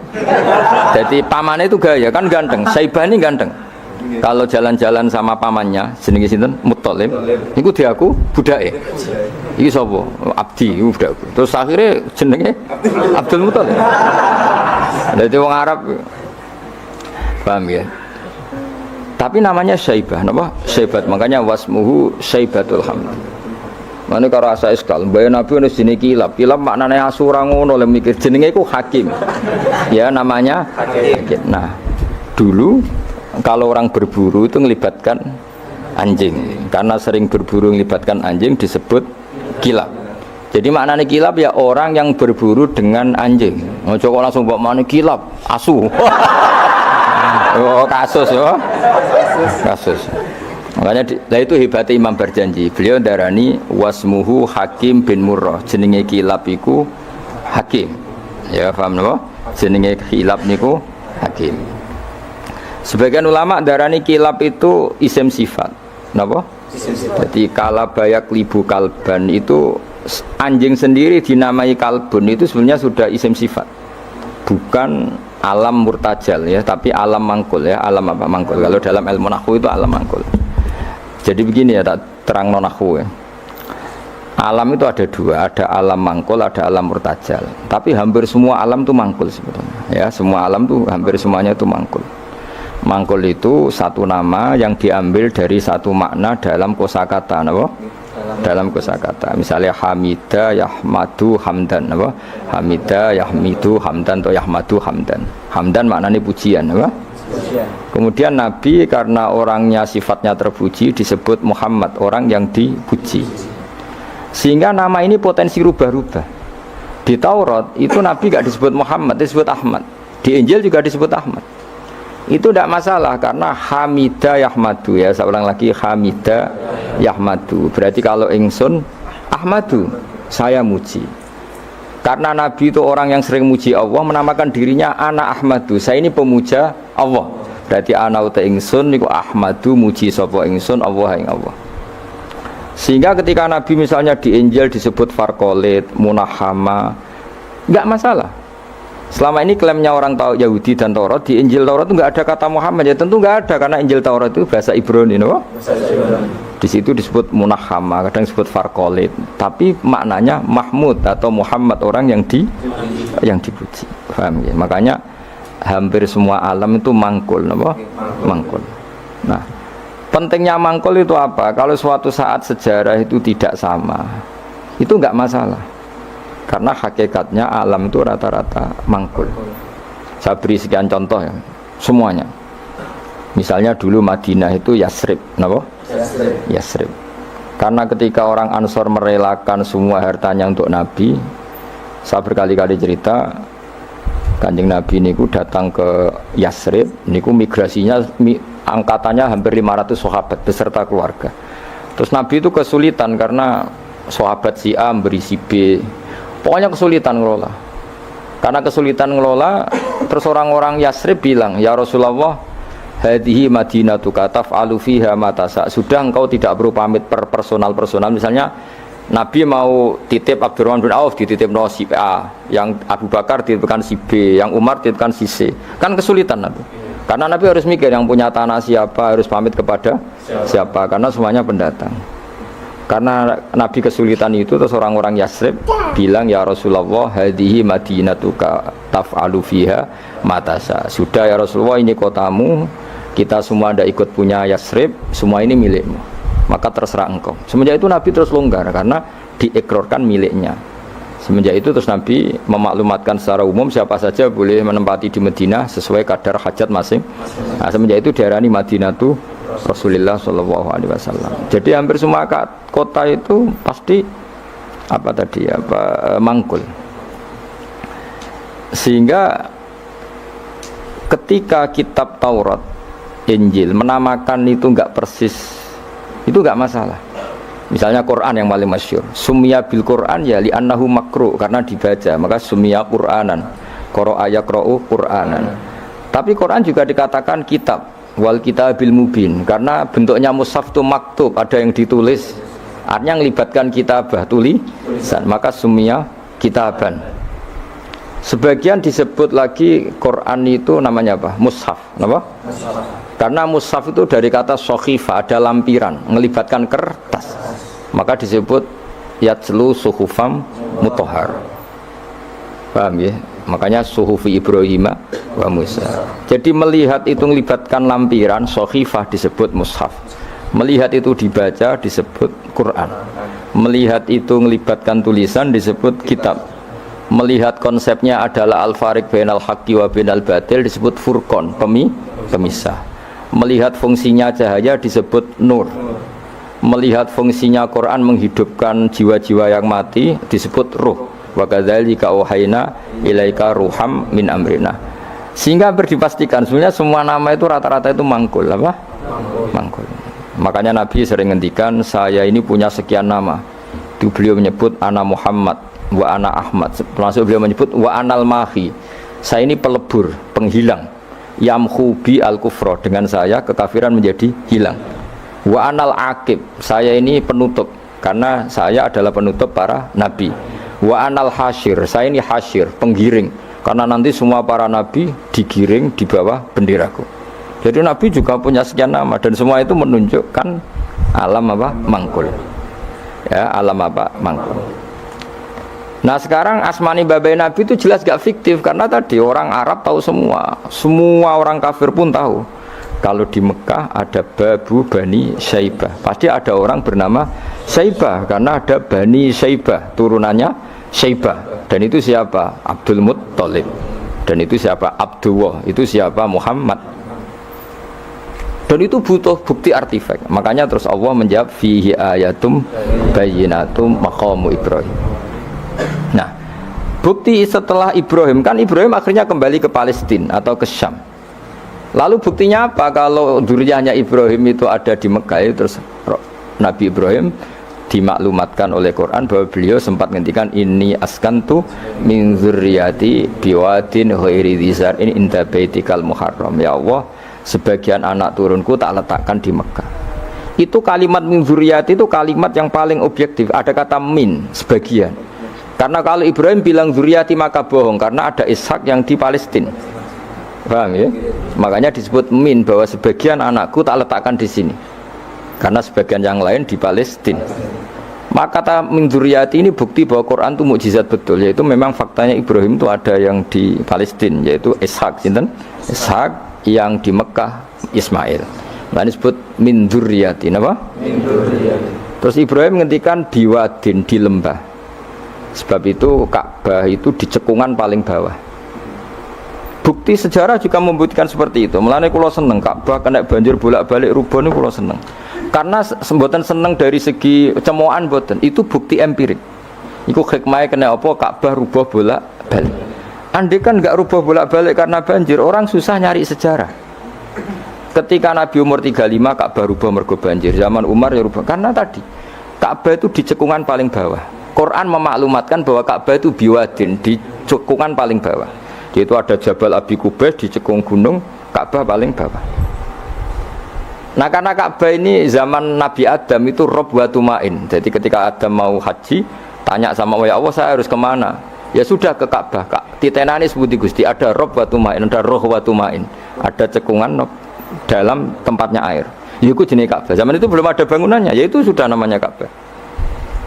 Jadi pamannya itu gaya, kan ganteng. Saibah ini ganteng. Kalau jalan-jalan sama pamannya, jenenge sinten? Muthalib. Niku diaku budake. Iki sapa? Abdi, iku budakku. Terus akhirnya jenenge Abdul Muthalib. Dadi wong Arab. Paham ya? Tapi namanya Saibah, napa? Saibat, makanya wasmuhu Saibatul Hamd. Mane karo asa iskal, mbaya Nabi ono jenenge Kilab. Kilab maknane asura ngono le mikir jenenge iku Hakim. Ya namanya Hakim. Nah, dulu kalau orang berburu itu melibatkan anjing. Karena sering berburu melibatkan anjing disebut Kilab. Jadi maknane Kilab ya orang yang berburu dengan anjing. Ojo kok langsung mbok maknane Kilab, asu. Oh kasus ya, kasus. Makanya itu hebatnya Imam Barjanji. Beliau darani wasmuhu Hakim bin Murrah. Jenenge Kilab iku Hakim. Ya paham napa? Jenenge Kilab niku Hakim. Sebagian ulama darani Kilab itu isim sifat. Napa? Jadi kalabayak libu kalban itu anjing sendiri dinamai kalbun itu sebenarnya sudah isim sifat. Bukan alam murtajal ya, tapi alam mangkul ya. Alam apa mangkul? Kalau dalam ilmu nahwu itu alam mangkul. Jadi begini ya, tak terang nahwu ya. Alam itu ada dua, ada alam mangkul, ada alam murtajal. Tapi hampir semua alam itu mangkul sebetulnya. Ya, semua alam itu hampir semuanya itu mangkul. Mangkul itu satu nama yang diambil dari satu makna dalam kosakata, apa? Dalam kosakata. Misalnya Hamida Yahmadu Hamdan, apa? Hamida Yahmidu Hamdan atau Yahmadu Hamdan. Hamdan maknanya pujian, apa? Kemudian Nabi karena orangnya sifatnya terpuji disebut Muhammad, orang yang dipuji. Sehingga nama ini potensi rubah-rubah. Di Taurat itu Nabi gak disebut Muhammad, disebut Ahmad. Di Injil juga disebut Ahmad. Itu tidak masalah karena Hamida Yahmadu ya, saya ulang lagi Hamida Yahmadu. Berarti kalau ingsun Ahmadu, saya muji. Karena Nabi itu orang yang sering muji Allah, menamakan dirinya ana Ahmadu. Saya ini pemuja Allah. Berarti ana uta ingsun niku Ahmadu muji sapa ingsun Allah ing Allah. Sehingga ketika Nabi misalnya di Injil disebut Farqolit, Munahama, enggak masalah. Selama ini klaimnya orang tahu Yahudi dan Taurat, di Injil Taurat itu enggak ada kata Muhammad, ya tentu enggak ada karena Injil Taurat itu bahasa Ibrani, no? Di situ disebut Munahama, kadang disebut Farqolit, tapi maknanya Mahmud atau Muhammad, orang yang dipuji. Paham ya? Makanya hampir semua alam itu mangkul, no? Mangkul. Nah, pentingnya mangkul itu apa? Kalau suatu saat sejarah itu tidak sama, itu enggak masalah. Karena hakikatnya alam itu rata-rata mangkul. Saya beri sekian contoh ya, semuanya. Misalnya dulu Madinah itu Yasrib, kenapa? Yasrib. Karena ketika orang Ansor merelakan semua hartanya untuk Nabi, saya berkali-kali cerita, Kanjeng Nabi niku datang ke Yasrib, niku migrasinya angkatannya hampir 500 sahabat beserta keluarga. Terus Nabi itu kesulitan karena sahabat si A memberi si B, pokoknya kesulitan ngelola. Karena kesulitan ngelola, terus orang-orang Yasrib bilang, ya Rasulullah, hadhihi madinatuka taf'alu fiha ma tasa. Sudah engkau tidak perlu pamit per personal. Misalnya Nabi mau titip Abdurrahman bin Auf dititip no si A, yang Abu Bakar dititipkan si B, yang Umar dititipkan si C. Kan kesulitan Nabi. Karena Nabi harus mikir yang punya tanah siapa, harus pamit kepada siapa, karena semuanya pendatang. Karena Nabi kesulitan itu, terus orang-orang Yasrib bilang, ya Rasulullah, hadhihi madinatuka taf'alu fiha matasa. Sudah ya Rasulullah, ini kotamu, kita semua ada ikut punya Yasrib, semua ini milikmu, maka terserah engkau. Semenjak itu Nabi terus longgar karena diekrorkan miliknya. Semenjak itu terus Nabi memaklumatkan secara umum siapa saja boleh menempati di Madinah sesuai kadar hajat masing. Nah, semenjak itu diarani Madinatu Rasulullah Shallallahu Alaihi Wasallam. Jadi hampir semua kota itu pasti mangkul. Sehingga ketika kitab Taurat, Injil menamakan itu enggak persis, itu enggak masalah. Misalnya Quran yang paling masyhur, sumya bil Quran ya li annahu makru, karena dibaca, maka sumya Quranan, qara'a yaqra'u Quranan. Tapi Quran juga dikatakan kitab, wal kitabil mubin, karena bentuknya mushaf itu maktub, ada yang ditulis, artinya melibatkan kitabah, tulisan, maka sumya kitaban. Sebagian disebut lagi Quran itu namanya apa? Mushaf, apa? Karena mushaf itu dari kata sokhifah, ada lampiran, melibatkan kertas, maka disebut yatslu suhufam mutahhar. Paham ya? Makanya suhufi Ibrahim wa Musa. Jadi melihat itu melibatkan lampiran, sokhifah disebut mushaf. Melihat itu dibaca disebut Quran. Melihat itu melibatkan tulisan disebut kitab. Melihat konsepnya adalah al-fariq bainal haqqi wa bainal batil disebut furqan, pemisah. Melihat fungsinya cahaya disebut nur. Melihat fungsinya Quran menghidupkan jiwa-jiwa yang mati disebut ruh. Wa kadzalika auhayna ilaika ruham min amrina. Sehingga berdipastikan sebenarnya semua nama itu rata-rata itu mangkul, apa? Mangkul. Makanya Nabi sering ngendikan, saya ini punya sekian nama. Itu beliau menyebut ana Muhammad wa ana Ahmad. Termasuk beliau menyebut wa anal mahi. Saya ini pelebur, penghilang. Yamhu bi al-kufra, dengan saya kekafiran menjadi hilang. Wa anal aqib, saya ini penutup, karena saya adalah penutup para nabi. Wa anal hasyir, saya ini hasyir, penggiring, karena nanti semua para nabi digiring di bawah benderaku. Jadi nabi juga punya sekian nama, dan semua itu menunjukkan alam apa? Mangkul. Ya, alam apa? Mangkul. Nah sekarang asmani babai nabi itu jelas gak fiktif, karena tadi orang Arab tahu semua orang kafir pun tahu. Kalau di Mekah ada Babu Bani Syaibah, pasti ada orang bernama Syaibah, karena ada Bani Syaibah, turunannya Syaibah. Dan itu siapa? Abdul Muttalib. Dan itu siapa? Abdullah. Itu siapa? Muhammad. Dan itu butuh bukti artefak. Makanya terus Allah menjawab fihi ayatum bayyinatum maqamu Ibrahim. Nah, bukti setelah Ibrahim, kan Ibrahim akhirnya kembali ke Palestina atau ke Syam. Lalu buktinya apa? Kalau dzurriyyahnya Ibrahim itu ada di Mekah, terus Nabi Ibrahim dimaklumatkan oleh Quran bahwa beliau sempat ngendikan inni askantu min dzurriyyati biwadin ghairi dzar in inda baitikal muharram. Ya Allah, sebagian anak turunku tak letakkan di Mekah. Itu kalimat min dzurriyyati itu kalimat yang paling objektif. Ada kata min, sebagian. Karena kalau Ibrahim bilang dzurriyyati maka bohong, karena ada Ishak yang di Palestina. Paham ya? Makanya disebut min, bahwa sebagian anakku tak letakkan di sini, karena sebagian yang lain di Palestina. Maka kata min dzurriyyati ini bukti bahwa Quran itu mukjizat betul, yaitu memang faktanya Ibrahim itu ada yang di Palestina, yaitu Ishak, Ishak, yang di Mekah Ismail. Nah disebut min dzurriyyati, apa? Min dzurriyyati. Terus Ibrahim menghentikan biwadin, di lembah. Sebab itu Ka'bah itu di cekungan paling bawah. Bukti sejarah juga membuktikan seperti itu. Mulane kula seneng Ka'bah kena banjir bolak-balik rubuh niku kula seneng. Karena mboten seneng dari segi cemoan mboten, itu bukti empirik. Iku hikmahnya kena apa Ka'bah rubuh bolak-balik. Andai kan enggak rubuh bolak-balik karena banjir, orang susah nyari sejarah. Ketika Nabi umur 35 Ka'bah rubuh mergo banjir, zaman Umar ya rubuh karena tadi Ka'bah itu di cekungan paling bawah. Quran memaklumatkan bahwa Ka'bah itu biwadin, di cekungan paling bawah. Di itu ada Jabal Abi Qubais di cekung gunung, Ka'bah paling bawah. Nah karena Ka'bah ini zaman Nabi Adam itu rob wa tumain. Jadi ketika Adam mau haji, tanya sama ya Allah saya harus kemana? Ya sudah ke Ka'bah. Titenani sebuti Gusti, ada rob wa tumain, ada roh wa tumain, ada cekungan dalam tempatnya air. Itu jenis Ka'bah. Zaman itu belum ada bangunannya, yaitu sudah namanya Ka'bah.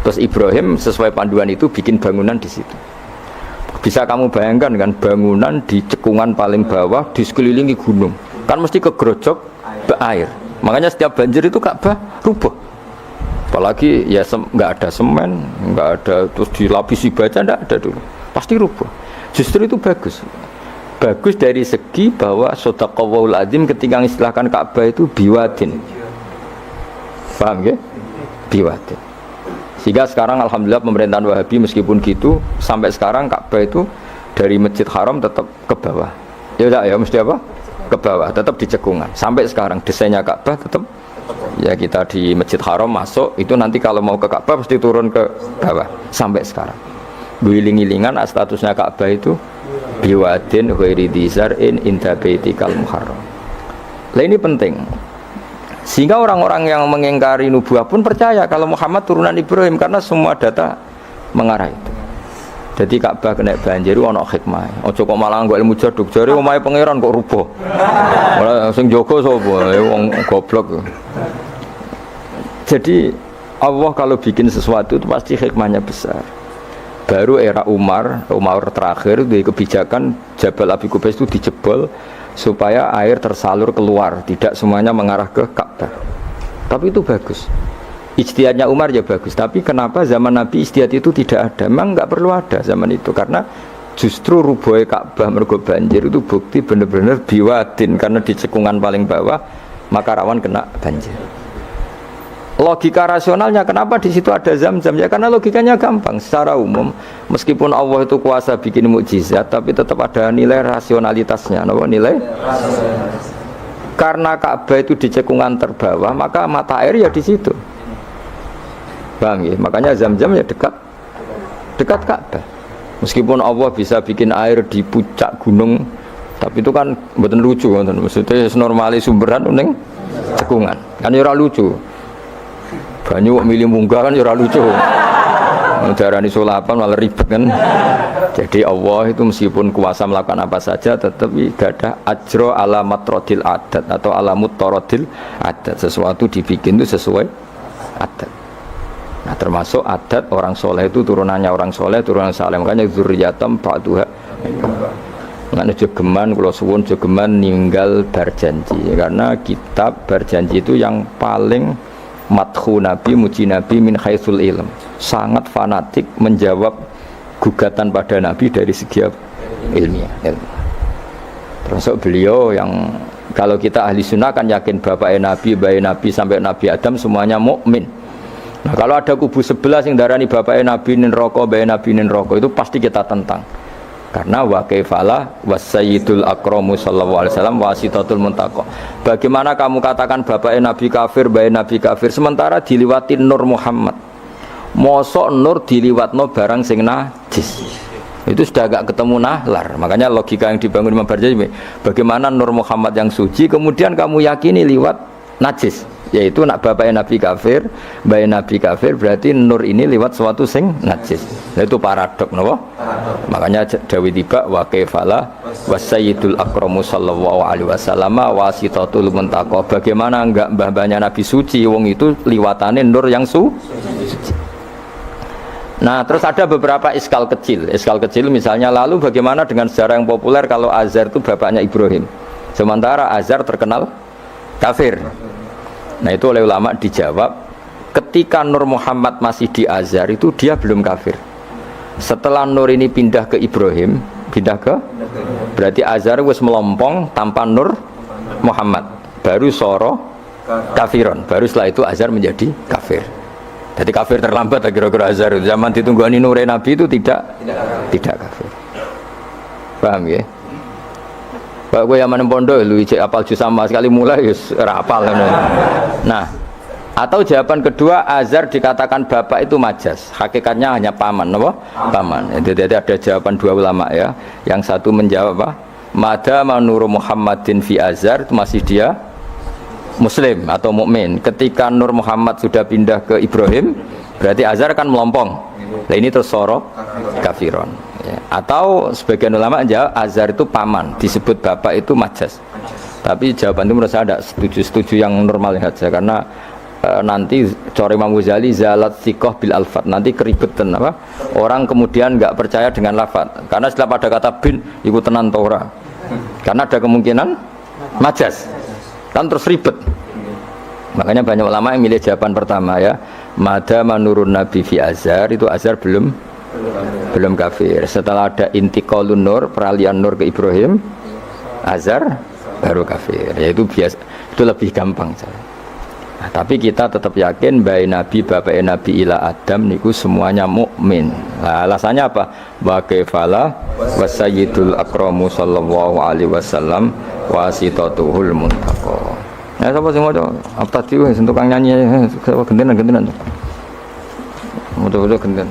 Terus Ibrahim sesuai panduan itu bikin bangunan di situ. Bisa kamu bayangkan kan bangunan di cekungan paling bawah di sekelilingi gunung, kan mesti kegerojok air. Makanya setiap banjir itu Ka'bah rubuh. Apalagi ya nggak ada semen, nggak ada terus dilapisi baja, nggak ada dulu. Pasti rubuh. Justru itu bagus. Bagus dari segi bahwa shadaqallahul azim ketika mengistilahkan Ka'bah itu biwadin. Paham ya? Biwadin. Sehingga sekarang alhamdulillah pemerintahan Wahabi meskipun gitu sampai sekarang Ka'bah itu dari Masjid Haram tetap ke bawah. Ya enggak ya mesti apa? Ke bawah, tetap di cekungan. Sampai sekarang desainnya Ka'bah tetap ya kita di Masjid Haram masuk itu nanti kalau mau ke Ka'bah mesti turun ke bawah sampai sekarang. Guling-gilingan statusnya Ka'bah itu biwadin ghairi dzar'in inda baitikal muharram. Lah ini penting. Sehingga orang-orang yang mengingkari nubuah pun percaya kalau Muhammad turunan Ibrahim karena semua data mengarah itu. Jadi Ka'bah kena banjir ana hikmah. Aja kok malah nggo ilmu jaduk jare omahe pangeran kok rubuh. Ora sing jaga sapa? Wong goblok. Jadi Allah kalau bikin sesuatu itu pasti hikmahnya besar. Baru era Umar terakhir di kebijakan Jabal Abi Qubais itu dijebol supaya air tersalur keluar, tidak semuanya mengarah ke Ka'bah. Tapi itu bagus. Ijtihadnya Umar ya bagus. Tapi kenapa zaman Nabi ijtihad itu tidak ada? Memang nggak perlu ada zaman itu karena justru rubuhnya Ka'bah mergo banjir itu bukti benar-benar biwadin karena di cekungan paling bawah maka rawan kena banjir. Logika rasionalnya kenapa di situ ada Zam-Zam ya karena logikanya gampang secara umum meskipun Allah itu kuasa bikin mukjizat tapi tetap ada nilai rasionalitasnya nilai karena Ka'bah itu di cekungan terbawah maka mata air ya di situ paham ya makanya Zam-Zam ya dekat Ka'bah meskipun Allah bisa bikin air di puncak gunung tapi itu kan betul lucu maksudnya normali sumberan ning cekungan kan ya lucu banyu milih munggah kan ya lucu darani sulapan malah ribet kan jadi Allah itu meskipun kuasa melakukan apa saja tetapi gak ada ajro ala matrodil adat atau ala muttorodil adat sesuatu dibikin itu sesuai adat nah termasuk adat orang soleh itu turunannya orang soleh turunan saleh makanya zuriyatam ba'duha makanya jogeman kalau suwun jogeman ninggal berjanji karena kitab berjanji itu yang paling madhu Nabi, muji Nabi min haitsul ilm sangat fanatik menjawab gugatan pada Nabi dari segi ilmiah termasuk beliau yang kalau kita ahli sunnah kan yakin bapaknya Nabi, bayi Nabi sampai Nabi Adam semuanya mukmin. Nah kalau ada kubu sebelah yang darani bapaknya Nabi nin roko, bayi Nabi nin roko itu pasti kita tentang karena wa kaifalah wasayyidul akramu sallallahu alaihi wasallam wasitatul muntaqo. Bagaimana kamu katakan bapaknya Nabi kafir, bayi Nabi kafir sementara diliwatin Nur Muhammad. Mosok Nur diliwatno barang sing najis. Itu sudah agak ketemu nahlar. Makanya logika yang dibangun Imam Barjani bagaimana Nur Muhammad yang suci kemudian kamu yakini liwat najis. Yaitu nak bapaknya Nabi kafir, bayi Nabi kafir berarti Nur ini liwat suatu sing najis. Nah, itu paradok napa? Makanya Dawi tiba wa kaifala wasayyidul akramu sallallahu alaihi wasallam wasitatul muntaqo. Bagaimana enggak mbah-mbahnya Nabi suci wong itu liwatane nur yang suci. Nah, terus ada beberapa iskal kecil. Iskal kecil misalnya lalu bagaimana dengan sejarah yang populer kalau Azar itu bapaknya Ibrahim. Sementara Azar terkenal kafir. Nah itu oleh ulama dijawab ketika Nur Muhammad masih di Azhar itu dia belum kafir. Setelah Nur ini pindah ke Ibrahim pindah ke berarti Azhar wis melompong tanpa Nur Muhammad baru soro kafiron baru setelah itu Azhar menjadi kafir. Jadi kafir terlambat kira-kira Azhar itu zaman ditunggani Nure Nabi itu tidak kafir. Paham ya? Pak gue yang mana pondok lu cek apal juz sama sekali mulai ora apal. Nah, atau jawaban kedua Azhar dikatakan bapak itu majas, hakikatnya hanya paman, apa? Paman. Jadi ada jawaban dua ulama ya. Yang satu menjawab apa? Mada manuru Muhammadin fi Azhar itu masih dia Muslim atau mukmin. Ketika Nur Muhammad sudah pindah ke Ibrahim, berarti Azhar kan melompong. Nah ini terus soro kafiron. Ya. Atau sebagian ulama jawab Azhar itu paman, disebut bapak itu majas. Tapi jawaban itu menurut saya tidak setuju yang normal saja karena nanti Cori Imam Ghazali zalat sikoh bil alfat nanti keribetan apa orang kemudian nggak percaya dengan lafat karena setelah pada kata bin ikut tenan Torah karena ada kemungkinan majas kan terus ribet. Makanya banyak ulama yang milih jawaban pertama ya mada manurun nabi fi Azhar itu Azhar belum kafir. Setelah ada intiqalun nur peralihan nur ke Ibrahim Azhar baru kafir. Ya itu biasa itu lebih gampang saya. Nah, tapi kita tetap yakin bayi Nabi bapak Nabi ila Adam niku semuanya mukmin. Nah, alasannya apa? Wa kaifala wasayyidul akramu sallallahu alaihi wasallam wasitatuhul muntaqa. Nah, sapa sing maca? Apa tadi wis entuk kang nyanyi gentenan. Mudah-mudahan genten.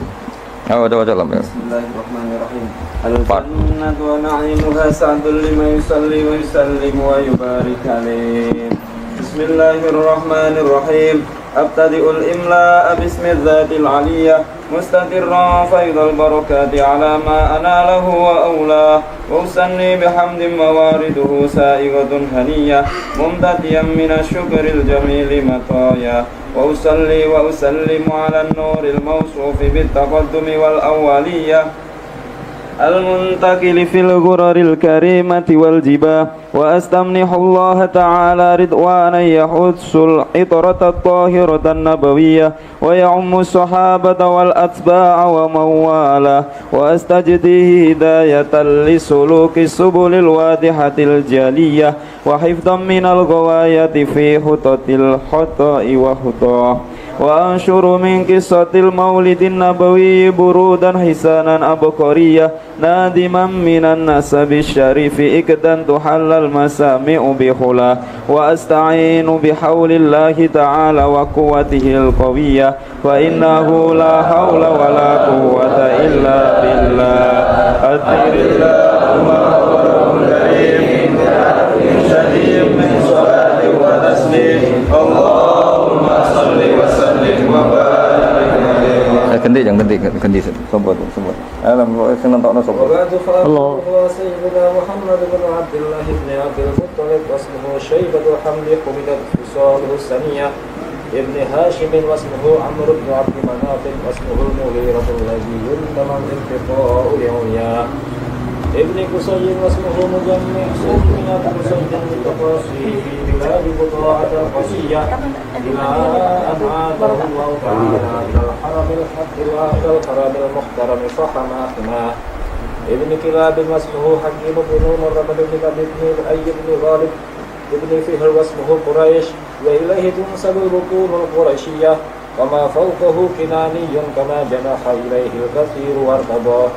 Ayo coba lah. Bismillahirrahmanirrahim. Al-jannatu wa na'imuha sa'dul liman yusalli wa yusallim wa yubarik alaih. Bismillahirrahmanirrahim. Abtadi'ul imla'a bismillahil aliyyah mustatirran faidal barakati ala ma analah wa awlah wa usanni bihamdin mawariduhu sa'igatun haniyah mumtatiyan minasyukril jamili mataya wa usalli wa usallimu ala nuril mawsufi bittaqaddumi wal awwaliyah المنتقل في الغرر الكريمة والجباه وأستمنح الله تعالى رضوانا يحث العطرة الطاهرة النبوية ويعم الصحابة والأتباع ومن والاه وأستجديه هداية لسلوك السبل الواضحة الجلية وحفظا من الغواية في خطط الخطأ وخطاه وأنشر من قصة المولد النبوي برودا حسانا أبقرية نادما من النسب الشريف إكدا تحل المسامع بحلا وأستعين بحول الله تعالى وقوته القوية فإنه لا حول ولا قوة إلا بالله أثر اللهم وبرم الكريم شديد من صلاة وتسليم اللهم صل وسلم وبارك عليه. Ganti sobat. Alam seneng tokno sobat. Allah. Sayyidina Muhammad bin Abdullah ibn Abdul Muttalib wasmuhu Syaibatu Hamdi Humidat Fisaluhu Saniyah ibn Hashim wasmuhu Amr ibn Abdi Manaf wasmuhu Mughiratul Ladzi yuntaman intiqa'u yawmiya ibn Qusayyin wasmuhu Mujammi' Sunniyat Qusayyin bitaqasi biladi quta'at qasiyah ila an'adahu Allah ta'ala ilal haramil haqqil ahdal haramil muhtaram fahamahna ibn Kilab wasmuhu Hakim ibn Umar ibn Kilab ibn Ayyub ibn Ghalib ibn Fihr wasmuhu Quraish wa ilaihi tunsabul bukunul Quraisyiyah wa ma fawqahu kinaniyun kama janaha ilaihi al-kathir wartadah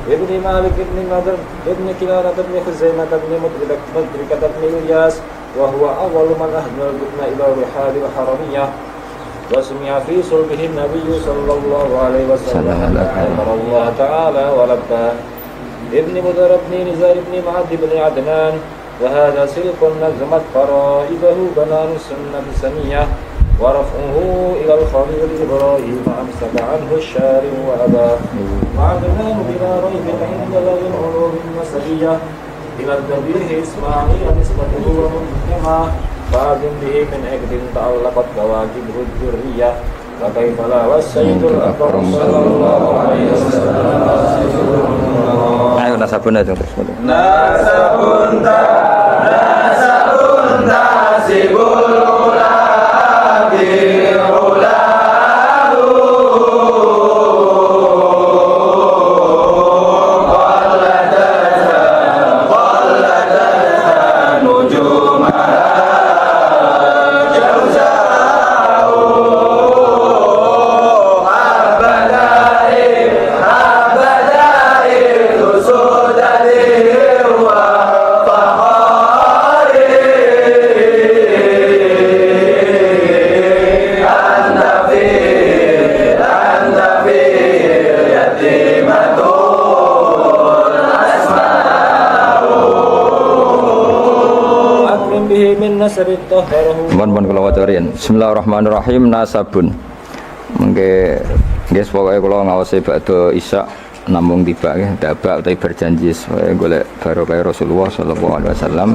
ibn Malik ibn Nadr ibn Kinanah ibn Khuzaimah ibn Mudrikah ibn Ilyas wa huwa awwalu man ahdal butna ila rihal haramiyah wa sumiya fi sulbihi nabiyyu sallallahu alaihi wasallam Allah ta'ala wa labba ibn Mudar ibn Nizar ibn Ma'ad ibn Adnan wa hadha silqun nazmat faraidahu banan sunnah bisaniyah wa raf'uhu ila al-khalil Ibrahim amsaka anhu ash-shari' wa aba ma'adnan bila raybin inda al-ulum al-masabiyah ila al-dabih Ismail nisbatuhu wa muhkama fa'adun bihi min aqdin ta'allaqat kawakibhu ad-durriyah wa kayfala was-sayyidul akram sallallahu alaihi wasallam. Ayo nasabun aja terus. Nasabun sibul ulabi بالنسب طهره. Mohon kula waca riyen. Bismillahirrahmanirrahim. Nasabun. Mengke nggih pokoke kula ngawasi badhe isya namung tiba nggih dabak utawi berjanji supaya golek barokah Rasulullah sallallahu alaihi wasallam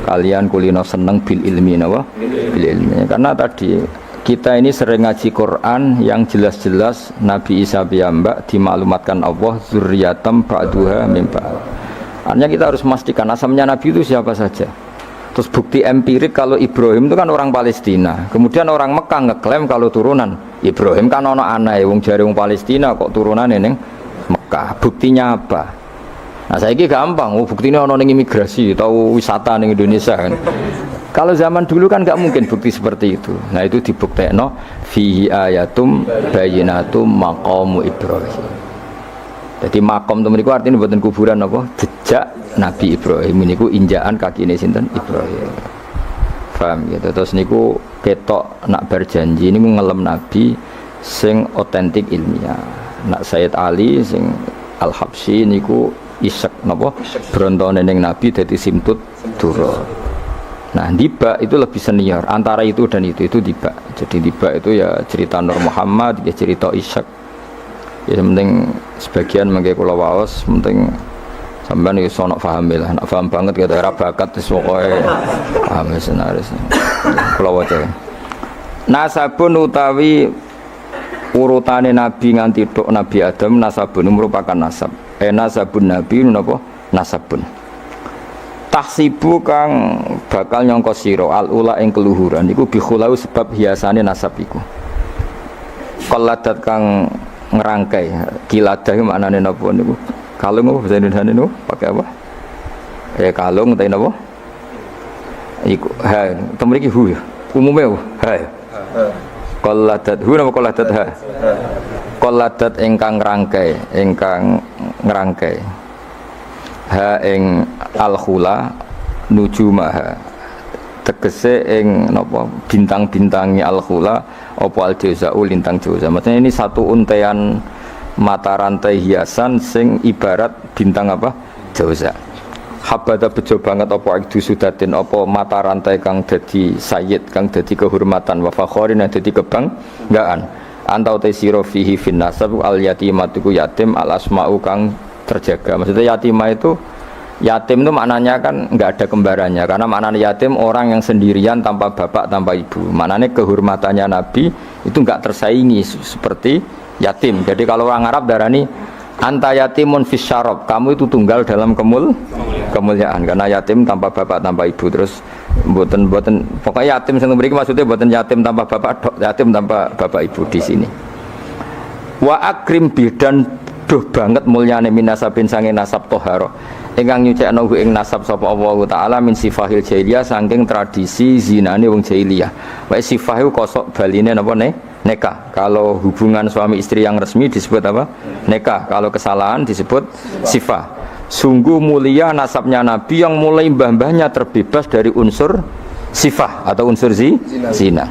kalian kulino seneng bil ilmi napa? Bil ilmi. Karena tadi kita ini sering ngaji Quran yang jelas-jelas Nabi Isa piyambak dimaklumatkan Allah zurriyatam ba'duha min ba'd. Artinya kita harus memastikan asalnya Nabi itu siapa saja. Terus bukti empirik kalau Ibrahim itu kan orang Palestina. Kemudian orang Mekah ngeklaim kalau turunan Ibrahim kan ono anake wong jare wong Palestina kok turunane ning Mekah. Buktinya apa? Nah saiki gampang, buktinya ono ning imigrasi atau wisata ning Indonesia kan. Kalau zaman dulu kan nggak mungkin bukti seperti itu. Nah itu dibuktekno fihi ayatum bayyinatum maqamu Ibrahim. Jadi makom temen niku artinya mboten kuburan apa? Jejak Nabi Ibrahim niku injakan kakine sinten Ibrahim. Paham gitu. Terus niku ketok nak berjanji niku ngelem Nabi sing otentik ilmiah. Nak Sayyid Ali sing Al-Habsyi niku isek napa? Brontone ning Nabi dadi simtut dura. Nah, Diba itu lebih senior antara itu dan itu Diba. Jadi Diba itu ya cerita Nur Muhammad, ya cerita Ishak. Ya penting sebagian mengke kula waos, penting sampean iki sono paham lah, nak paham banget kata ora bakat wis pokoke paham senaris. Kula waca. Nasabun utawi urutane nabi nganti tok Nabi Adam nasabun merupakan nasab. Nasabun nabi napa? Nasabun. Tahsibu kang bakal nyangka sira al-ula ing keluhuran iku bikhulau sebab hiasane nasab iku. Qalladat kang ngerangkai kiladah maknane napa niku? Kalung apa bahasa Indonesia niku? Pakai apa? Kalung utawa napa? Iku ha, temen iki hu ya. Umume ha. Qalladat hu napa qalladat ha? Qalladat ingkang ngerangkai. Ha ing al-khula nujumaha. Tegese ing napa bintang-bintangi al-khula apa al-jauza'u lintang jauza. Maksudnya ini satu untaian mata rantai hiasan sing ibarat bintang apa? Jauza. Habada bejo banget apa ikdu sudatin apa mata rantai kang dadi sayyid kang dadi kehormatan wa fakhorin dadi kebanggaan. Antau te sira fihi fin nasab al yatimatu yatim al asma'u kang terjaga. Maksudnya yatimah itu yatim itu maknanya kan nggak ada kembarannya karena maknanya yatim orang yang sendirian tanpa bapak tanpa ibu. Maknanya kehormatannya Nabi itu nggak tersaingi seperti yatim. Jadi kalau orang Arab darani anta yatimun fis syarab, kamu itu tunggal dalam kemuliaan karena yatim tanpa bapak tanpa ibu. Terus mboten pokoknya yatim sing mriki maksudnya mboten yatim tanpa bapak, yatim tanpa bapak ibu di sini. Wa akrim bidan duh banget mulyane minasabin sange nasab toharo ingkang nyucikno ing nasab sapa Allah taala min sifahil jahiliyah saking tradisi zinane wong jahiliyah. Wae sifah iku kosok baline napa nikah. Kalau hubungan suami istri yang resmi disebut apa? Nikah. Kalau kesalahan disebut sifah. Sungguh mulia nasabnya Nabi yang mulai mbah-mbahnya terbebas dari unsur sifah atau unsur zina.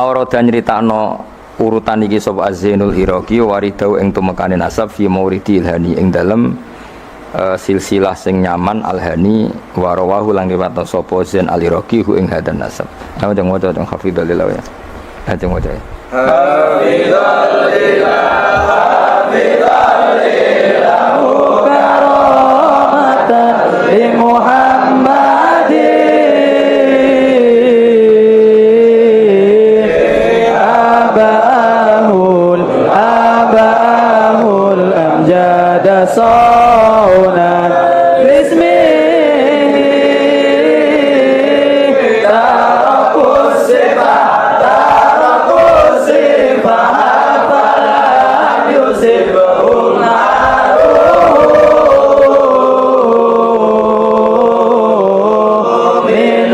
Aurada nyritakno urutan iki sapa Az-Zainul Iraqi waridau ing tumekane nasab fi mauridil hani ing dalem silsilah sing nyaman al-hani wa rawahu lan riwayat sapa Zain al-Iraqi hu ing hadan nasab. Ana jeng waca teng hafidhul lillah ya. Ajeng waca. Hafidhul lillah karamatan li Muhammadin abahul amjada saunan bismi tarakus sifah apalam yusibul naruh min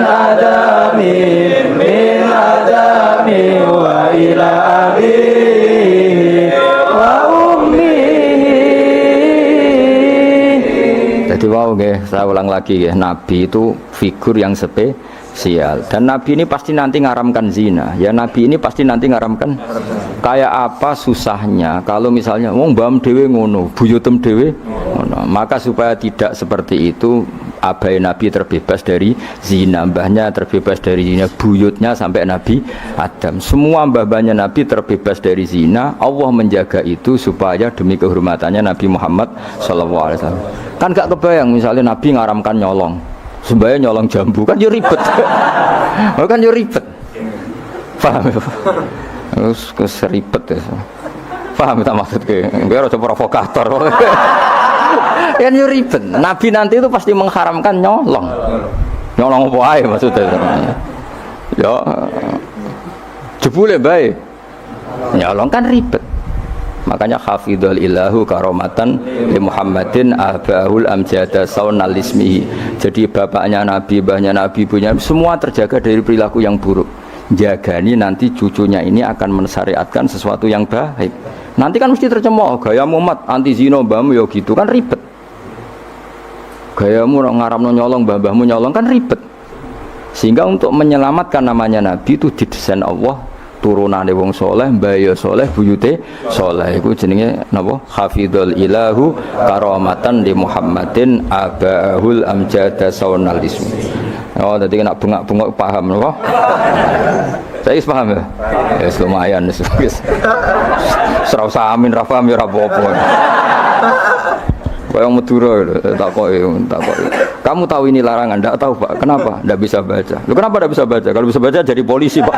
adami wa ila abihi wa ummihi. Jadi wow saya ulang lagi ya, Nabi itu figur yang spesial dan Nabi ini pasti nanti ngaramkan zina ya. Nabi ini pasti nanti ngaramkan. Kayak apa susahnya kalau misalnya wong mbam dhewe ngono buyutem dhewe ngono, maka supaya tidak seperti itu abai Nabi terbebas dari zina, mbahnya terbebas dari zina, buyutnya sampai Nabi Adam. Semua mbah-mbahnya Nabi terbebas dari zina. Allah menjaga itu supaya demi kehormatannya Nabi Muhammad SAW. Kan gak kebayang misalnya Nabi ngaramkan nyolong, sembaya nyolong jambu, kan yo ribet. Kan yo ribet. Paham ya? Terus ribet ya. Paham tak maksudnya? Biar ada provokator. Kan yo ribet. Nabi nanti itu pasti mengharamkan nyolong. Nyolong apa ae maksudnya. Ya jebule bae. Nyolong kan ribet. Makanya hafidhul ilahu karomatan li Muhammadin abahul amjada saunal ismihi. Jadi bapaknya Nabi, mbahnya Nabi, ibunya semua terjaga dari perilaku yang buruk. Jagani nanti cucunya ini akan mensyariatkan sesuatu yang baik. Nanti kan mesti tercemooh gaya Muhammad anti zina mbahmu ya gitu kan ribet. Gayamu ngaramno nyolong mbahmu nyolong kan ribet. Sehingga untuk menyelamatkan namanya Nabi itu didesain Allah turunane wong soleh, mbaya soleh, buyute soleh. Iku jenenge napa? Hafidhul ilahu karamatan di Muhammadin abahul amjada saunal ismi. Oh, tadi nak bengak-bengok paham napa? Saya paham ya? Ya lumayan wis. Ora usah amin ra paham ya ora apa-apa. Kaya Madura takoki. Kamu tahu ini larangan? Enggak tahu, Pak. Kenapa? Enggak bisa baca. Loh, kenapa enggak bisa baca? Kalau bisa baca jadi polisi, Pak.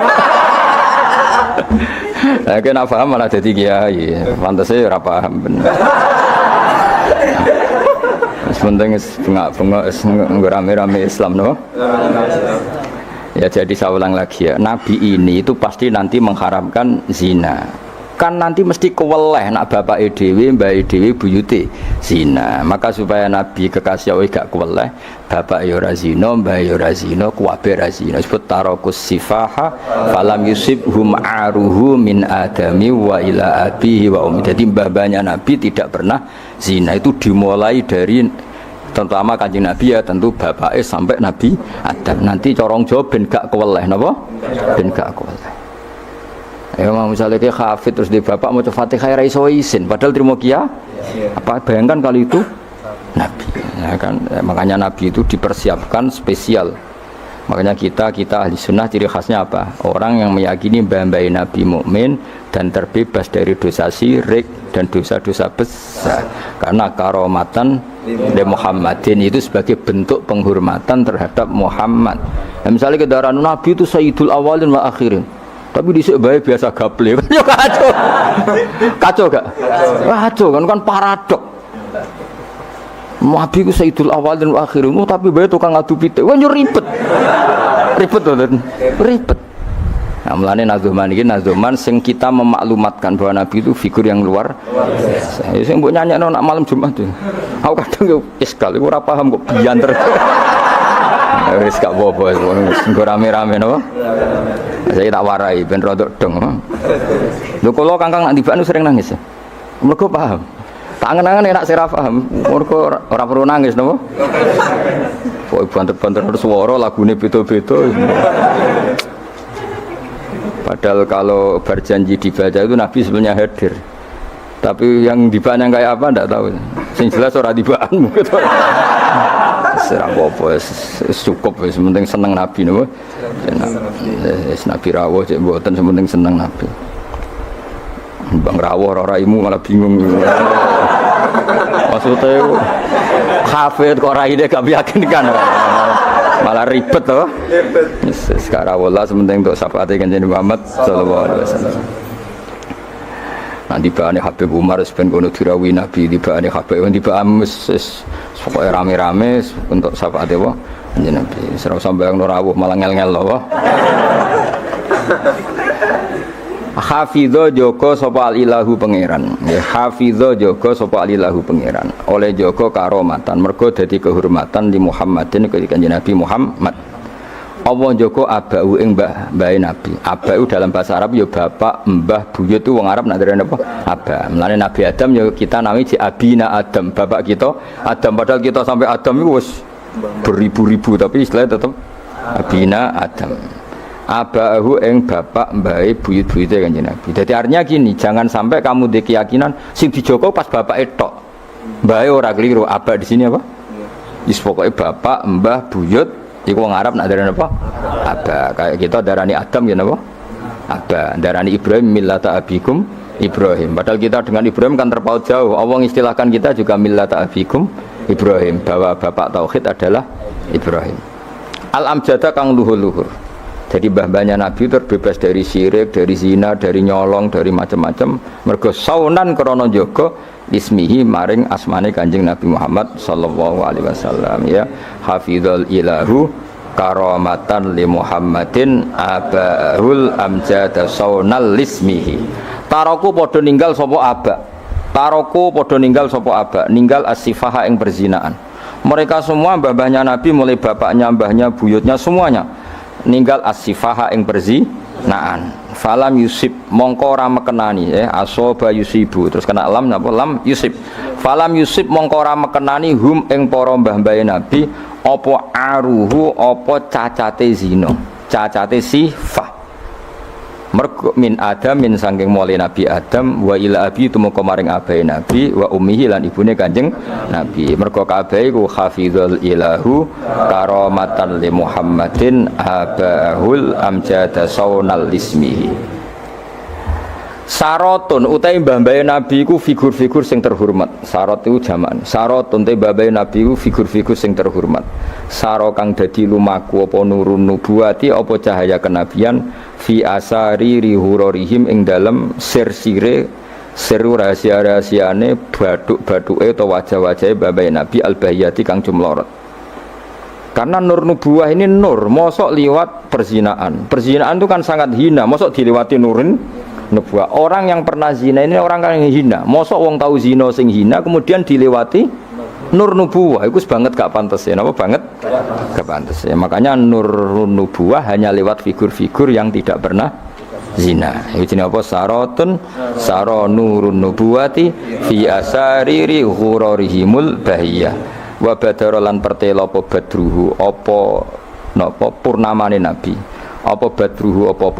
Nah, kena paham malah jadi kiai. Pantasnya ora paham bener. Sementing bengak-bengok rame-rame Islam no? Ya jadi saya ulang lagi ya, Nabi ini itu pasti nanti mengharamkan zina. Kan nanti mesti keweleh nak bapak dewi, mbak dewi, buyute zina. Maka supaya Nabi kekasih Allah gak keweleh, bapak yo razino, mbak yo razino, kuwabe razino. Sebut tarokus sifaha, falam yusibhum aruhu min adami wa ila abihi wa umi. Jadi mbah-mbahnya Nabi tidak pernah zina. Itu dimulai dari terutama kanjeng Nabi ya tentu bapaknya sampai Nabi Adam. Nanti corong jawab ben gak keweleh, napa? Ben gak keweleh. Ya misalnya kayak hafid terus di bapak mau Fatihah ra iso isin padahal terima kia. Apa bayangkan kali itu Nabi. Ya kan makanya Nabi itu dipersiapkan spesial. Makanya kita ahli sunnah ciri khasnya apa? Orang yang meyakini mbah-mbah Nabi mukmin dan terbebas dari dosa syirik dan dosa-dosa besar. Karena karomatan di Muhammadin itu sebagai bentuk penghormatan terhadap Muhammad. Nah, misalnya kendaraan Nabi itu sayyidul awalin wa akhirin. Tapi dhisik bae biasa gaple. Yo kacau. Kacau gak? Kacau kan paradok. Nabi ku sayyidul awalin wa akhirin, tapi bae tukang adu pitik. Wah yo ribet. Ribet to, ribet. Nah, mulane nazuman iki nazuman sing kita memaklumatkan bahwa Nabi itu figur yang luar biasa. Sing mbok nyanyekno nak malam Jumat tuh. Aku kadang yo iskal, ora paham kok bianter. Wis gak apa-apa, nggo rame-rame napa? Saya tak warai ben rodok dong. Lho kula Kangkang nak tibane sering nangis. Mergo paham. Tak angen-angen enak sira paham. Mergo ora perlu nangis napa? Kok banter-banter suara lagune beda-beda. Padahal kalau berjanji dibaca itu Nabi sebenarnya hadir. Tapi yang dibaan yang kayak apa enggak tahu. Sing jelas ora dibaan mungkin. Serah apa cukup wis penting seneng Nabi napa. Nabi rawuh cek mboten sementing seneng Nabi. Bang rawuh ora imu malah bingung. Maksudnya hafid kok raine gak meyakinkan. Malah ribet toh. Sekarang Allah sementing untuk syafaat Kanjeng Muhammad sallallahu alaihi wasallam. Nanti bahane Habib Umar ben kono dirawi Nabi dibahane Habib pokoke rame-rame untuk syafaat wa Kanjeng Nabi. Ora usah bayangno rawuh malah ngel-ngel lho. Hafidho joko sapa ilahu pangeran. Ya hafidho joko sapa ilahu pangeran. Oleh joko karomatan mergo dadi kehormatan di Muhammadin ketika Kanjeng Nabi Muhammad. Allah joko abau ing mbah Nabi. Abau dalam bahasa Arab ya bapak, mbah, buyut itu wong Arab nak derene apa? Aba. Mulane Nabi Adam ya kita nami di abina Adam, bapak kita Adam padahal kita sampai Adam itu wis beribu-ribu tapi istilahnya tetap abina Adam. Abahu ing bapak mbahe buyut-buyute Kanjeng Nabi. Jadi artinya gini, jangan sampai kamu di keyakinan sing dijogo pas bapak etok. Mbahe ora keliru, aba di sini apa? Wis pokoke bapak, mbah, buyut iku wong Arab nak darani apa? Aba. Kayak kita darani Adam ya napa? Aba. Darani Ibrahim millata abikum Ibrahim. Padahal kita dengan Ibrahim kan terpaut jauh. Allah istilahkan kita juga millata abikum Ibrahim, bahwa bapak tauhid adalah Ibrahim. Al-amjada kang luhur-luhur. Jadi mbah-mbahnya Nabi terbebas dari syirik, dari zina, dari nyolong, dari macam-macam. Mergo saunan krana jaga ismihi maring asmane Kanjeng Nabi Muhammad sallallahu alaihi wasallam ya. Hafizul ilahu karamatan li Muhammadin abahul amjada saunal ismihi. Taroku padha ninggal sapa aba. Taroku padha ninggal sapa aba, ninggal as-sifaha ing perzinaan. Mereka semua mbah-mbahnya Nabi mulai bapaknya, mbahnya, buyutnya semuanya ninggal as-sifaha ing perzinaan. Falam yusib mongko ora mekenani asoba yusibu terus kena lam napa lam yusib. Falam yusib mongko ora mekenani hum ing para mbah-mbahe Nabi apa aruhu apa cacate zina, cacate sifah. Mergo min Adam min saking mulai Nabi Adam wa ila abi tumeka maring abahe Nabi wa ummihi lan ibune Kanjeng Nabi. Mergo kabeh iku hafizul ilahu karamatan li Muhammadin abahul amjada saunal ismihi. Sarotun utai mbah-mbahe Nabi iku figur-figur sing terhormat. Sarot itu jaman. Sarotun utai mbah-mbahe Nabi iku figur-figur sing terhormat. Saro kang dadi lumaku apa nurun nubuwati apa cahaya kenabian fi asari rihurorihim ing dalem sir-sire seru rahasia-rahasiane baduk-baduke atau wajah-wajahe mbah-mbahe Nabi al-bahiyati kang jumlorot. Karena nur nubuwah ini nur, mosok liwat perzinaan. Perzinaan itu kan sangat hina, mosok dilewati nurin nubuwah. Orang yang pernah zina ini orang yang hina. Mosok wong tahu zina sing hina kemudian dilewati nur nubuwah. Itu banget gak pantas ya. Napa banget? Gak pantas ya. Makanya nur nubuwah hanya lewat figur-figur yang tidak pernah zina. Itu jenis apa? Sarotun saro nurun nubuwati fi asariri ghurarihimul bahiyah. Wa badarolan pertela apa badruhu apa napa purnamane Nabi. Apa badruhu apa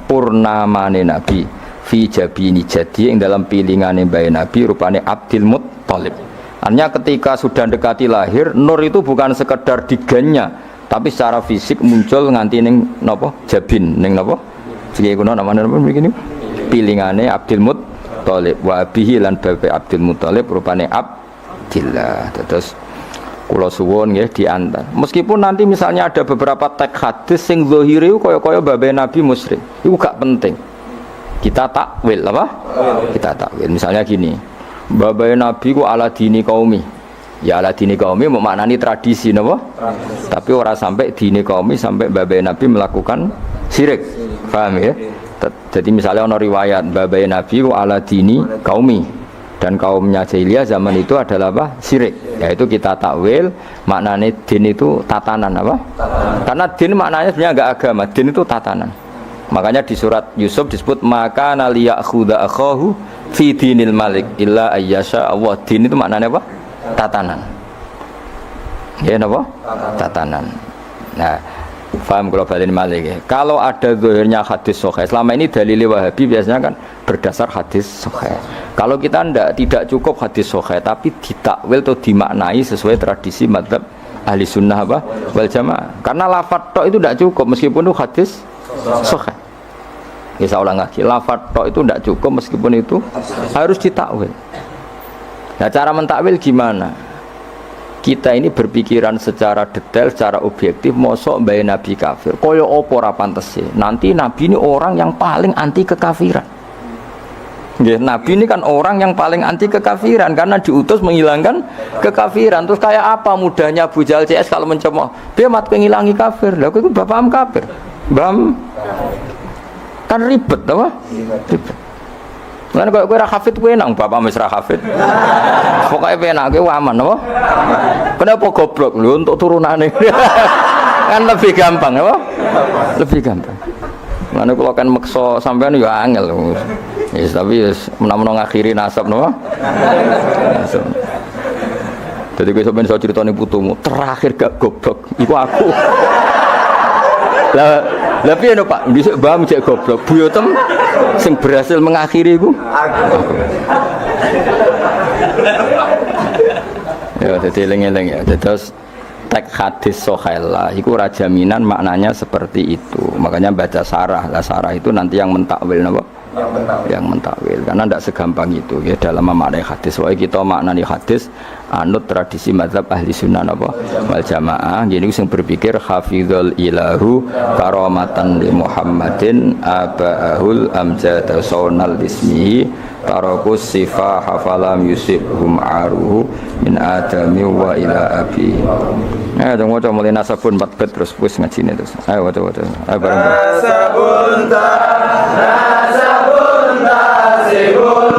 purnamane Nabi fi jabini jadi yang dalam pilingane mbah Nabi rupane Abdul Muttalib. Artinya ketika sudah dekati lahir nur itu bukan sekedar digannya tapi secara fisik muncul nganti ning napa jabin ning napa iki kuno namane napa begini pilingane Abdul Muttalib wa bihi lan babe Abdul Muttalib rupane Abdillah. Terus kula suwun nggih diantar. Meskipun nanti misalnya ada beberapa teks hadis sing zahire kaya-kaya babe Nabi musyrik. Iku gak penting. Kita takwil apa? Kita takwil. Misalnya gini. Babe Nabi ku ala dini qaumi. Ya ala dini qaumi maknani tradisi napa? Tapi ora sampai dini qaumi sampai babe Nabi melakukan syirik. Paham ya? Jadi misalnya ana riwayat babe Nabi ku ala dini qaumi. Dan kaumnya jahiliyah zaman itu adalah apa? Syirik. Yaitu kita takwil maknanya din itu tatanan apa? Tatanan. Karena din maknanya sebenarnya enggak agama, din itu tatanan. Makanya di surat Yusuf disebut maka naliyakhudha akhahu fi dinil malik illa ayyasha Allah. Din itu maknanya apa? Tatanan. Ya napa? Tatanan. Nah, paham kalau balik malik ya. Kalau ada zahirnya hadis sahih, selama ini dalil Wahabi biasanya kan berdasar hadis sahih. Kalau kita tidak cukup hadis sahih tapi ditakwil atau dimaknai sesuai tradisi mazhab ahli sunnah apa wal jamaah. Karena lafadz tok itu tidak cukup meskipun itu hadis sahih. Ya saya ulang lagi, lafadz tok itu tidak cukup meskipun itu harus ditakwil. Nah cara mentakwil gimana? Kita ini berpikiran secara detail, secara objektif, mosok mbah Nabi kafir. Kaya apa ora pantes sih? Nanti Nabi ini orang yang paling anti kekafiran. Nabi ini kan orang yang paling anti kekafiran karena diutus menghilangkan kekafiran. Terus kayak apa mudahnya Abu Jahal CS kalau mencemooh? Dia mat menghilangi kafir. Lah itu bapakam kafir. Bam kan ribet apa? Ribet. Lan kok kowe ra hafid kowe nang bapak wis ra hafid. Pokoke penake aman apa? Kenapa goblok lho untuk turunane. Kan lebih gampang apa? Lebih gampang. Mana kalau kan maksa sampean ya angel. Yes, tapi menawa ngakhiri nasab napa? Nasab. Jadi kowe sampeyan iso critane putumu, terakhir gak goblok iku aku. Lah piye no Pak? Dhisik mbah cek goblok. Buyotem sing berhasil mengakhiri iku aku. Ya dadi eling-eling ya. Terus tek hadis sohaila iku rajaminan maknanya seperti itu. Makanya baca sarah. Lah sarah itu nanti yang mentakwil napa? Yang mentakwil. Karena tidak segampang itu ya dalam memaknai hadis. Soalnya kita maknani hadis anut tradisi mazhab ahli sunnah napa? Wal jamaah. Jadi sing berpikir hafizul ilahu karamatan li Muhammadin abaahul amjad saunal ismihi tarakus sifah hafalam yusibhum aruhu min adami wa ila abi. Ayo waca mulai nasabun 4 bet terus wis ngajine terus. Ayo waca. Ayo bareng. Nasabun sibul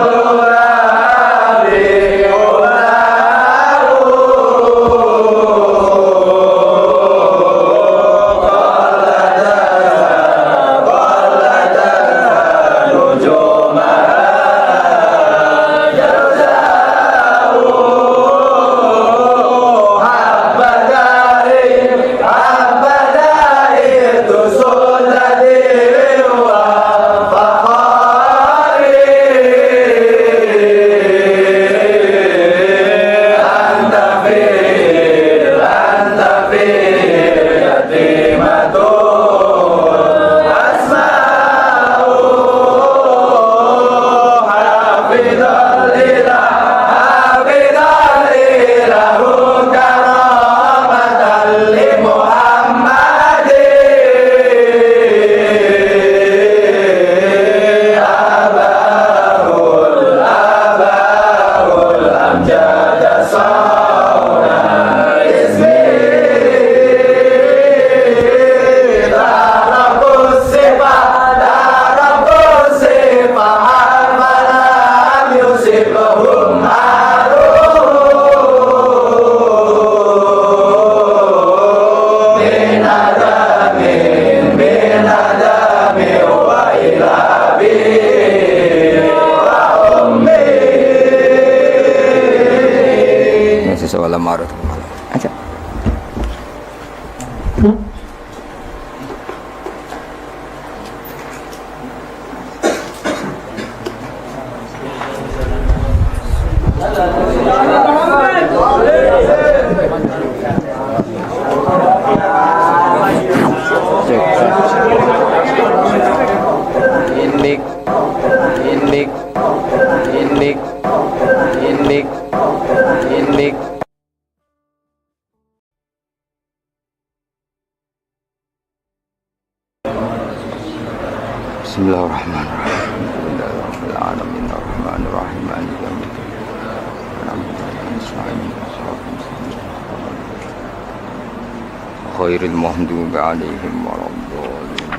khairil maghdubi alaihim waladdallin.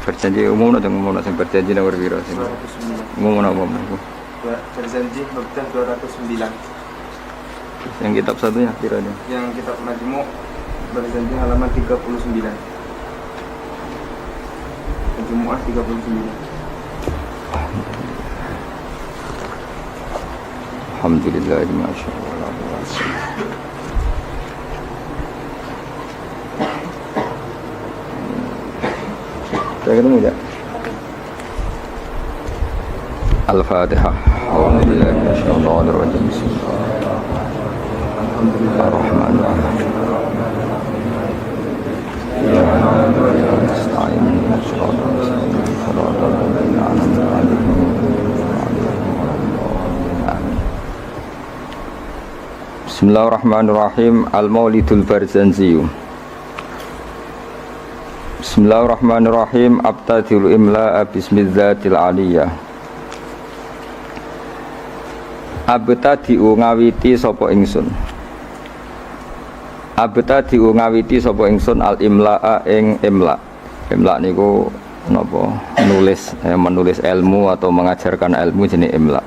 Berjanji umum atau umum sing berjanji nomor piro sing umum apa umum? Berjanji Baqdah 209. Yang kitab satunya kira-kira. Yang kitab Majmu' berjanji halaman 39. Jumu'ah 39. Alhamdulillah masyaallah. Saya ketemu ya. Al-Fatihah. Alhamdulillah masyaallah. Bismillahirrahmanirrahim. Bismillahirrahmanirrahim. Al-Maulidul Barzanzi. Bismillahirrahmanirrahim. Abtadil imla'a bismidzatil aliyah. Abtadi'u ngawiti sapa ingsun. Abtadi'u ngawiti sapa ingsun al imla'a ing imla. Imla niku napa? Nulis, menulis ilmu atau mengajarkan ilmu jenis imla.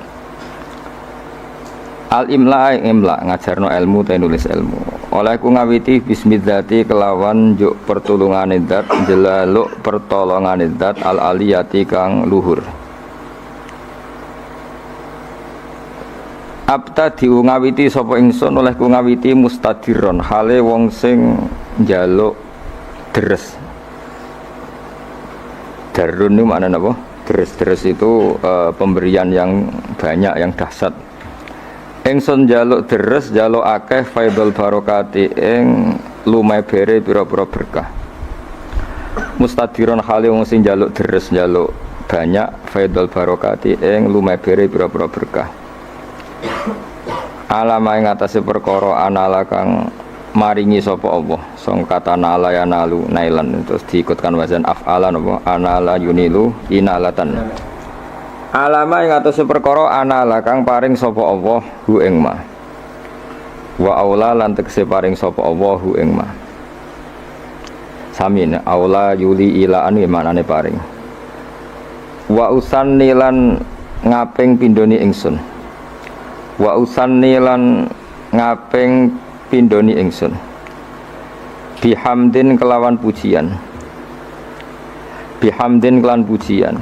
Al imla ing imla ngajarno ilmu te nulis ilmu. Oleh ku ngawiti bismidzati kelawan juk pertulungane zat jelaluk pertolongane zat al aliyati kang luhur. Abtadi ngawiti sapa ingsun oleh ku ngawiti mustadiron hale wong sing njaluk deres. Darun itu maknanya apa? Deres itu pemberian yang banyak, yang dahsyat. Ingsun jaluk deres jaluk akeh faidul barokati ing lumebere pira-pira berkah. Mustadiron hale wong sing jaluk deres jaluk banyak faidul barokati ing lumebere pira-pira berkah. Alama ing atase perkara anala kang maringi sapa Allah. Song kata nala ya nalu nailan terus diikutkan wazan af'alan apa anala yunilu inalatan. Alama ing atase perkara anala kang paring sapa Allah hu ing ma. Wa aula lan tekse paring sapa Allah hu ing ma. Samin aula yuli ilaan manane paring. Wa usanni lan ngaping pindhoni ingsun. Wa usanni lan ngaping pindhoni ingsun. Bihamdin kelawan pujian. Bihamdin kelan pujian.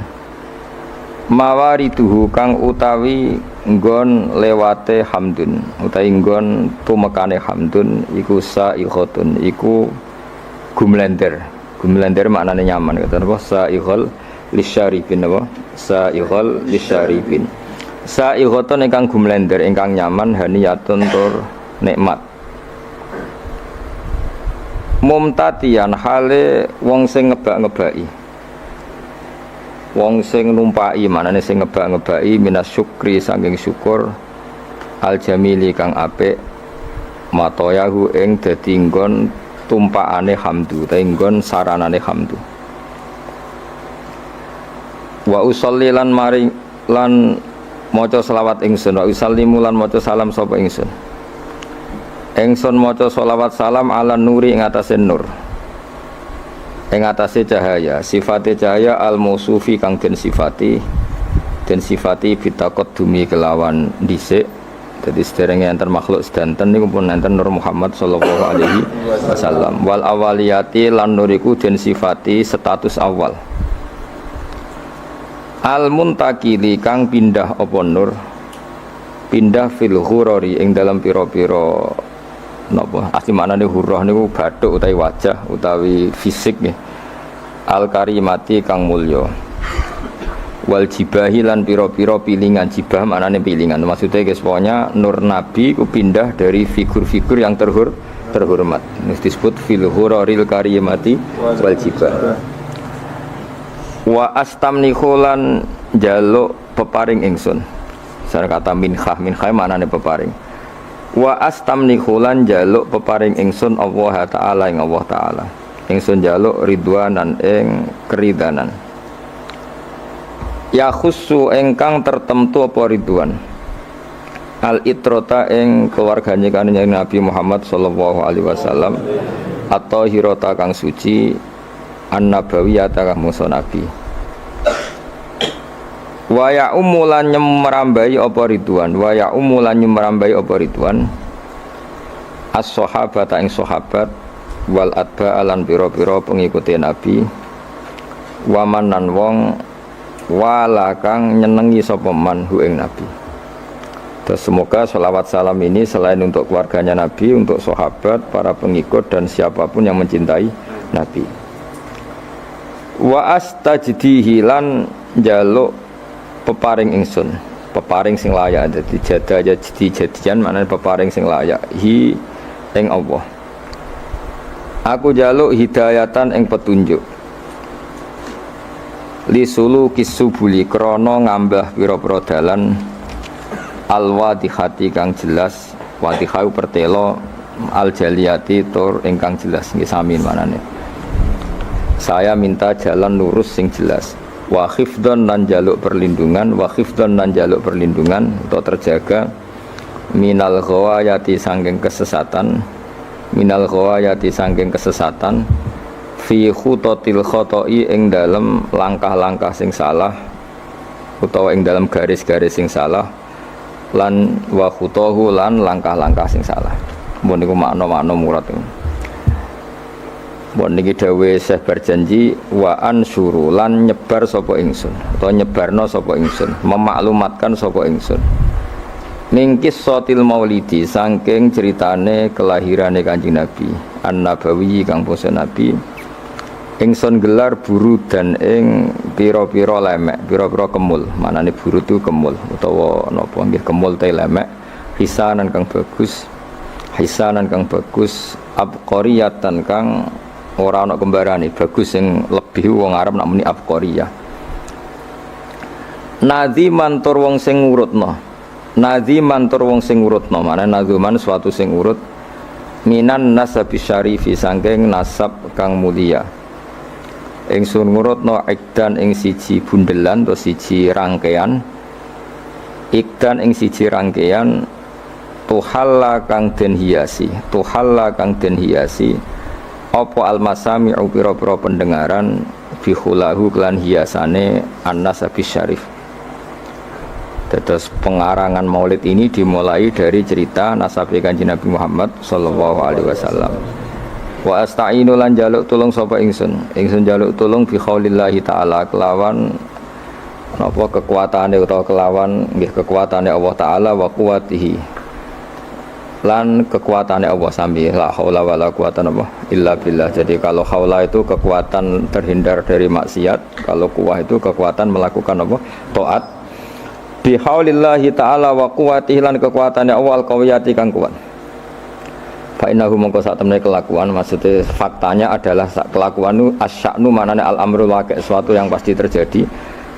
Mawariduhu kang utawi nggon lewate hamdun utawi nggon tumekane hamdun iku sa'iqatun iku gumlender maknane nyaman kata napa sa'iqal lisyaribin napa sa'iqal lisyaribin sa'iqatun ingkang gumlender ingkang nyaman haniyatun tur nikmat mumtatian hale wong sing ngebak-ngebaki wong sing numpai manane sing ngebak-ngebaki minas syukri saking syukur al jamili kang apik matoyahu ing dadi nggon tumpakane hamdu ta nggon saranane hamdu wa usolli lan maring lan maca selawat ingsun wa usallimu lan maca salam sapa ingsun maca selawat salam ala nuri ing atase nur ing atase cahaya sifate cahaya al mausufi kang den sifati bitakot dumi kelawan dhisik dadi sederenge enten makhluk sedanten niku pun enten Nur Muhammad sallallahu alaihi wasallam wal awaliyati lan nuriku den sifati status awal al muntakili kang pindah apa nur pindah fil ghurari ing dalam pira-pira napa asli maknane hurrah niku bathuk utawi wajah utawi fisik nggih al karimati kang mulya wal jibahi lan pira-pira pilingan jibah maknane pilingan maksudnya guys pokoknya nur nabi ku pindah dari figur-figur yang terhormat ini disebut fil huraril karimati wal jibah wa astamnihu lan jaluk peparing ingsun saya kata minhah maknane peparing wa astamnihu lan jaluk peparing ingsun Allah taala ing Allah taala ingsun jaluk ridwanan ing keridanan ya khussu ingkang tertentu apa ridwan al itrota ing keluargane kanjeng Nabi Muhammad sallallahu alaihi wasallam atau hirota kang suci an-nabawiyata kang musa nabi wa ya umulan nyemrambai apa ridwan wa ya umulan nyemrambai apa ridwan as-sahabata ing sahabat wal atba alan pira-pira pengikuti nabi waman nan wong wala kang nyenengi sapa man hu ing nabi. Terus semoga sholawat salam ini selain untuk keluarganya nabi, untuk sahabat, para pengikut dan siapapun yang mencintai nabi. Wa astajdihi lan jaluk peparing ingsun, peparing sing layak. Jadi jada jadian maknane peparing sing layak hi ing Allah. Aku jaluk hidayatan ing petunjuk li sulu kisubuli krana ngambah pira-pira dalan al-wadihati kang jelas wadihau pertelo al-jaliyati tur ingkang jelas nggih sami manane. Saya minta jalan lurus sing jelas wa khifdon lan jaluk perlindungan untuk terjaga minal ghawayati sangking kesesatan fi khutatil khoto'i ing dalam langkah-langkah sing salah utawa ing dalam garis-garis sing salah lan wa khutahu lan langkah-langkah sing salah. Mun niku makna-makna murad. Mun niki dawuh Syekh berjanji wa ansuru lan nyebar sapa ingsun utawa nyebarno sapa ingsun, memaklumatkan sapa ingsun. Ningkis sotil maulidi saking ceritane kelahirane Kanjeng Nabi an-nabawi kang basa Nabi ingsun gelar buru dan ing pira-pira lemek, pira-pira kemul. Manane buru itu kemul utawa napa nggih kemul te lemek hisanan kang bagus, hisanan kang bagus, abqariyatan kang ora ana kembarane, bagus sing lebih wong Arab nak muni abqariyah. Nadhiman tur wong sing ngurutno, nadhiman tur wong sing ngurutno, mana nadzuman suatu sing urut minan nasabi syarifi sangking nasab kang mulia. Ingsun ngurutno ikdan ing siji bundelan atau siji rangkaian, ikdan ing siji rangkaian tuhalla kang den hiasi, tuhalla kang den hiasi apa almasami'u pira-pira pendengaran bihulahu kelan hiasane an-nasabi syarif. Terus pengarangan maulid ini dimulai dari cerita nasabe Kanjeng Nabi Muhammad sallallahu alaihi wasallam. Wa asta'inu lan jaluk tulung sapa ingsun. Ingsun jaluk tulung bi khaulillahi taala kelawan napa kekuatane utawa kelawan nggih kekuatane Allah taala wa quwwatihi. Lan kekuatane Allah sami la haula wala quwata illa billah. Jadi kalau haula itu kekuatan terhindar dari maksiat, kalau quwwah itu kekuatan melakukan apa? Taat. Bi haulillahi ta'ala wa quwwatihi lan kekuatane Allah al-qawiyati kang kuat. Fa innahu mongko sak temene kelakuan, maksudnya faktanya adalah kelakuan itu asya'nu manane al-amru waqi' sesuatu yang pasti terjadi.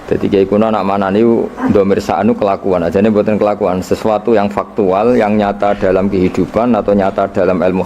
Jadi kiai kuno nak manani dhamir sa'nu kelakuan, ajane mboten kelakuan, sesuatu yang faktual yang nyata dalam kehidupan atau nyata dalam ilmu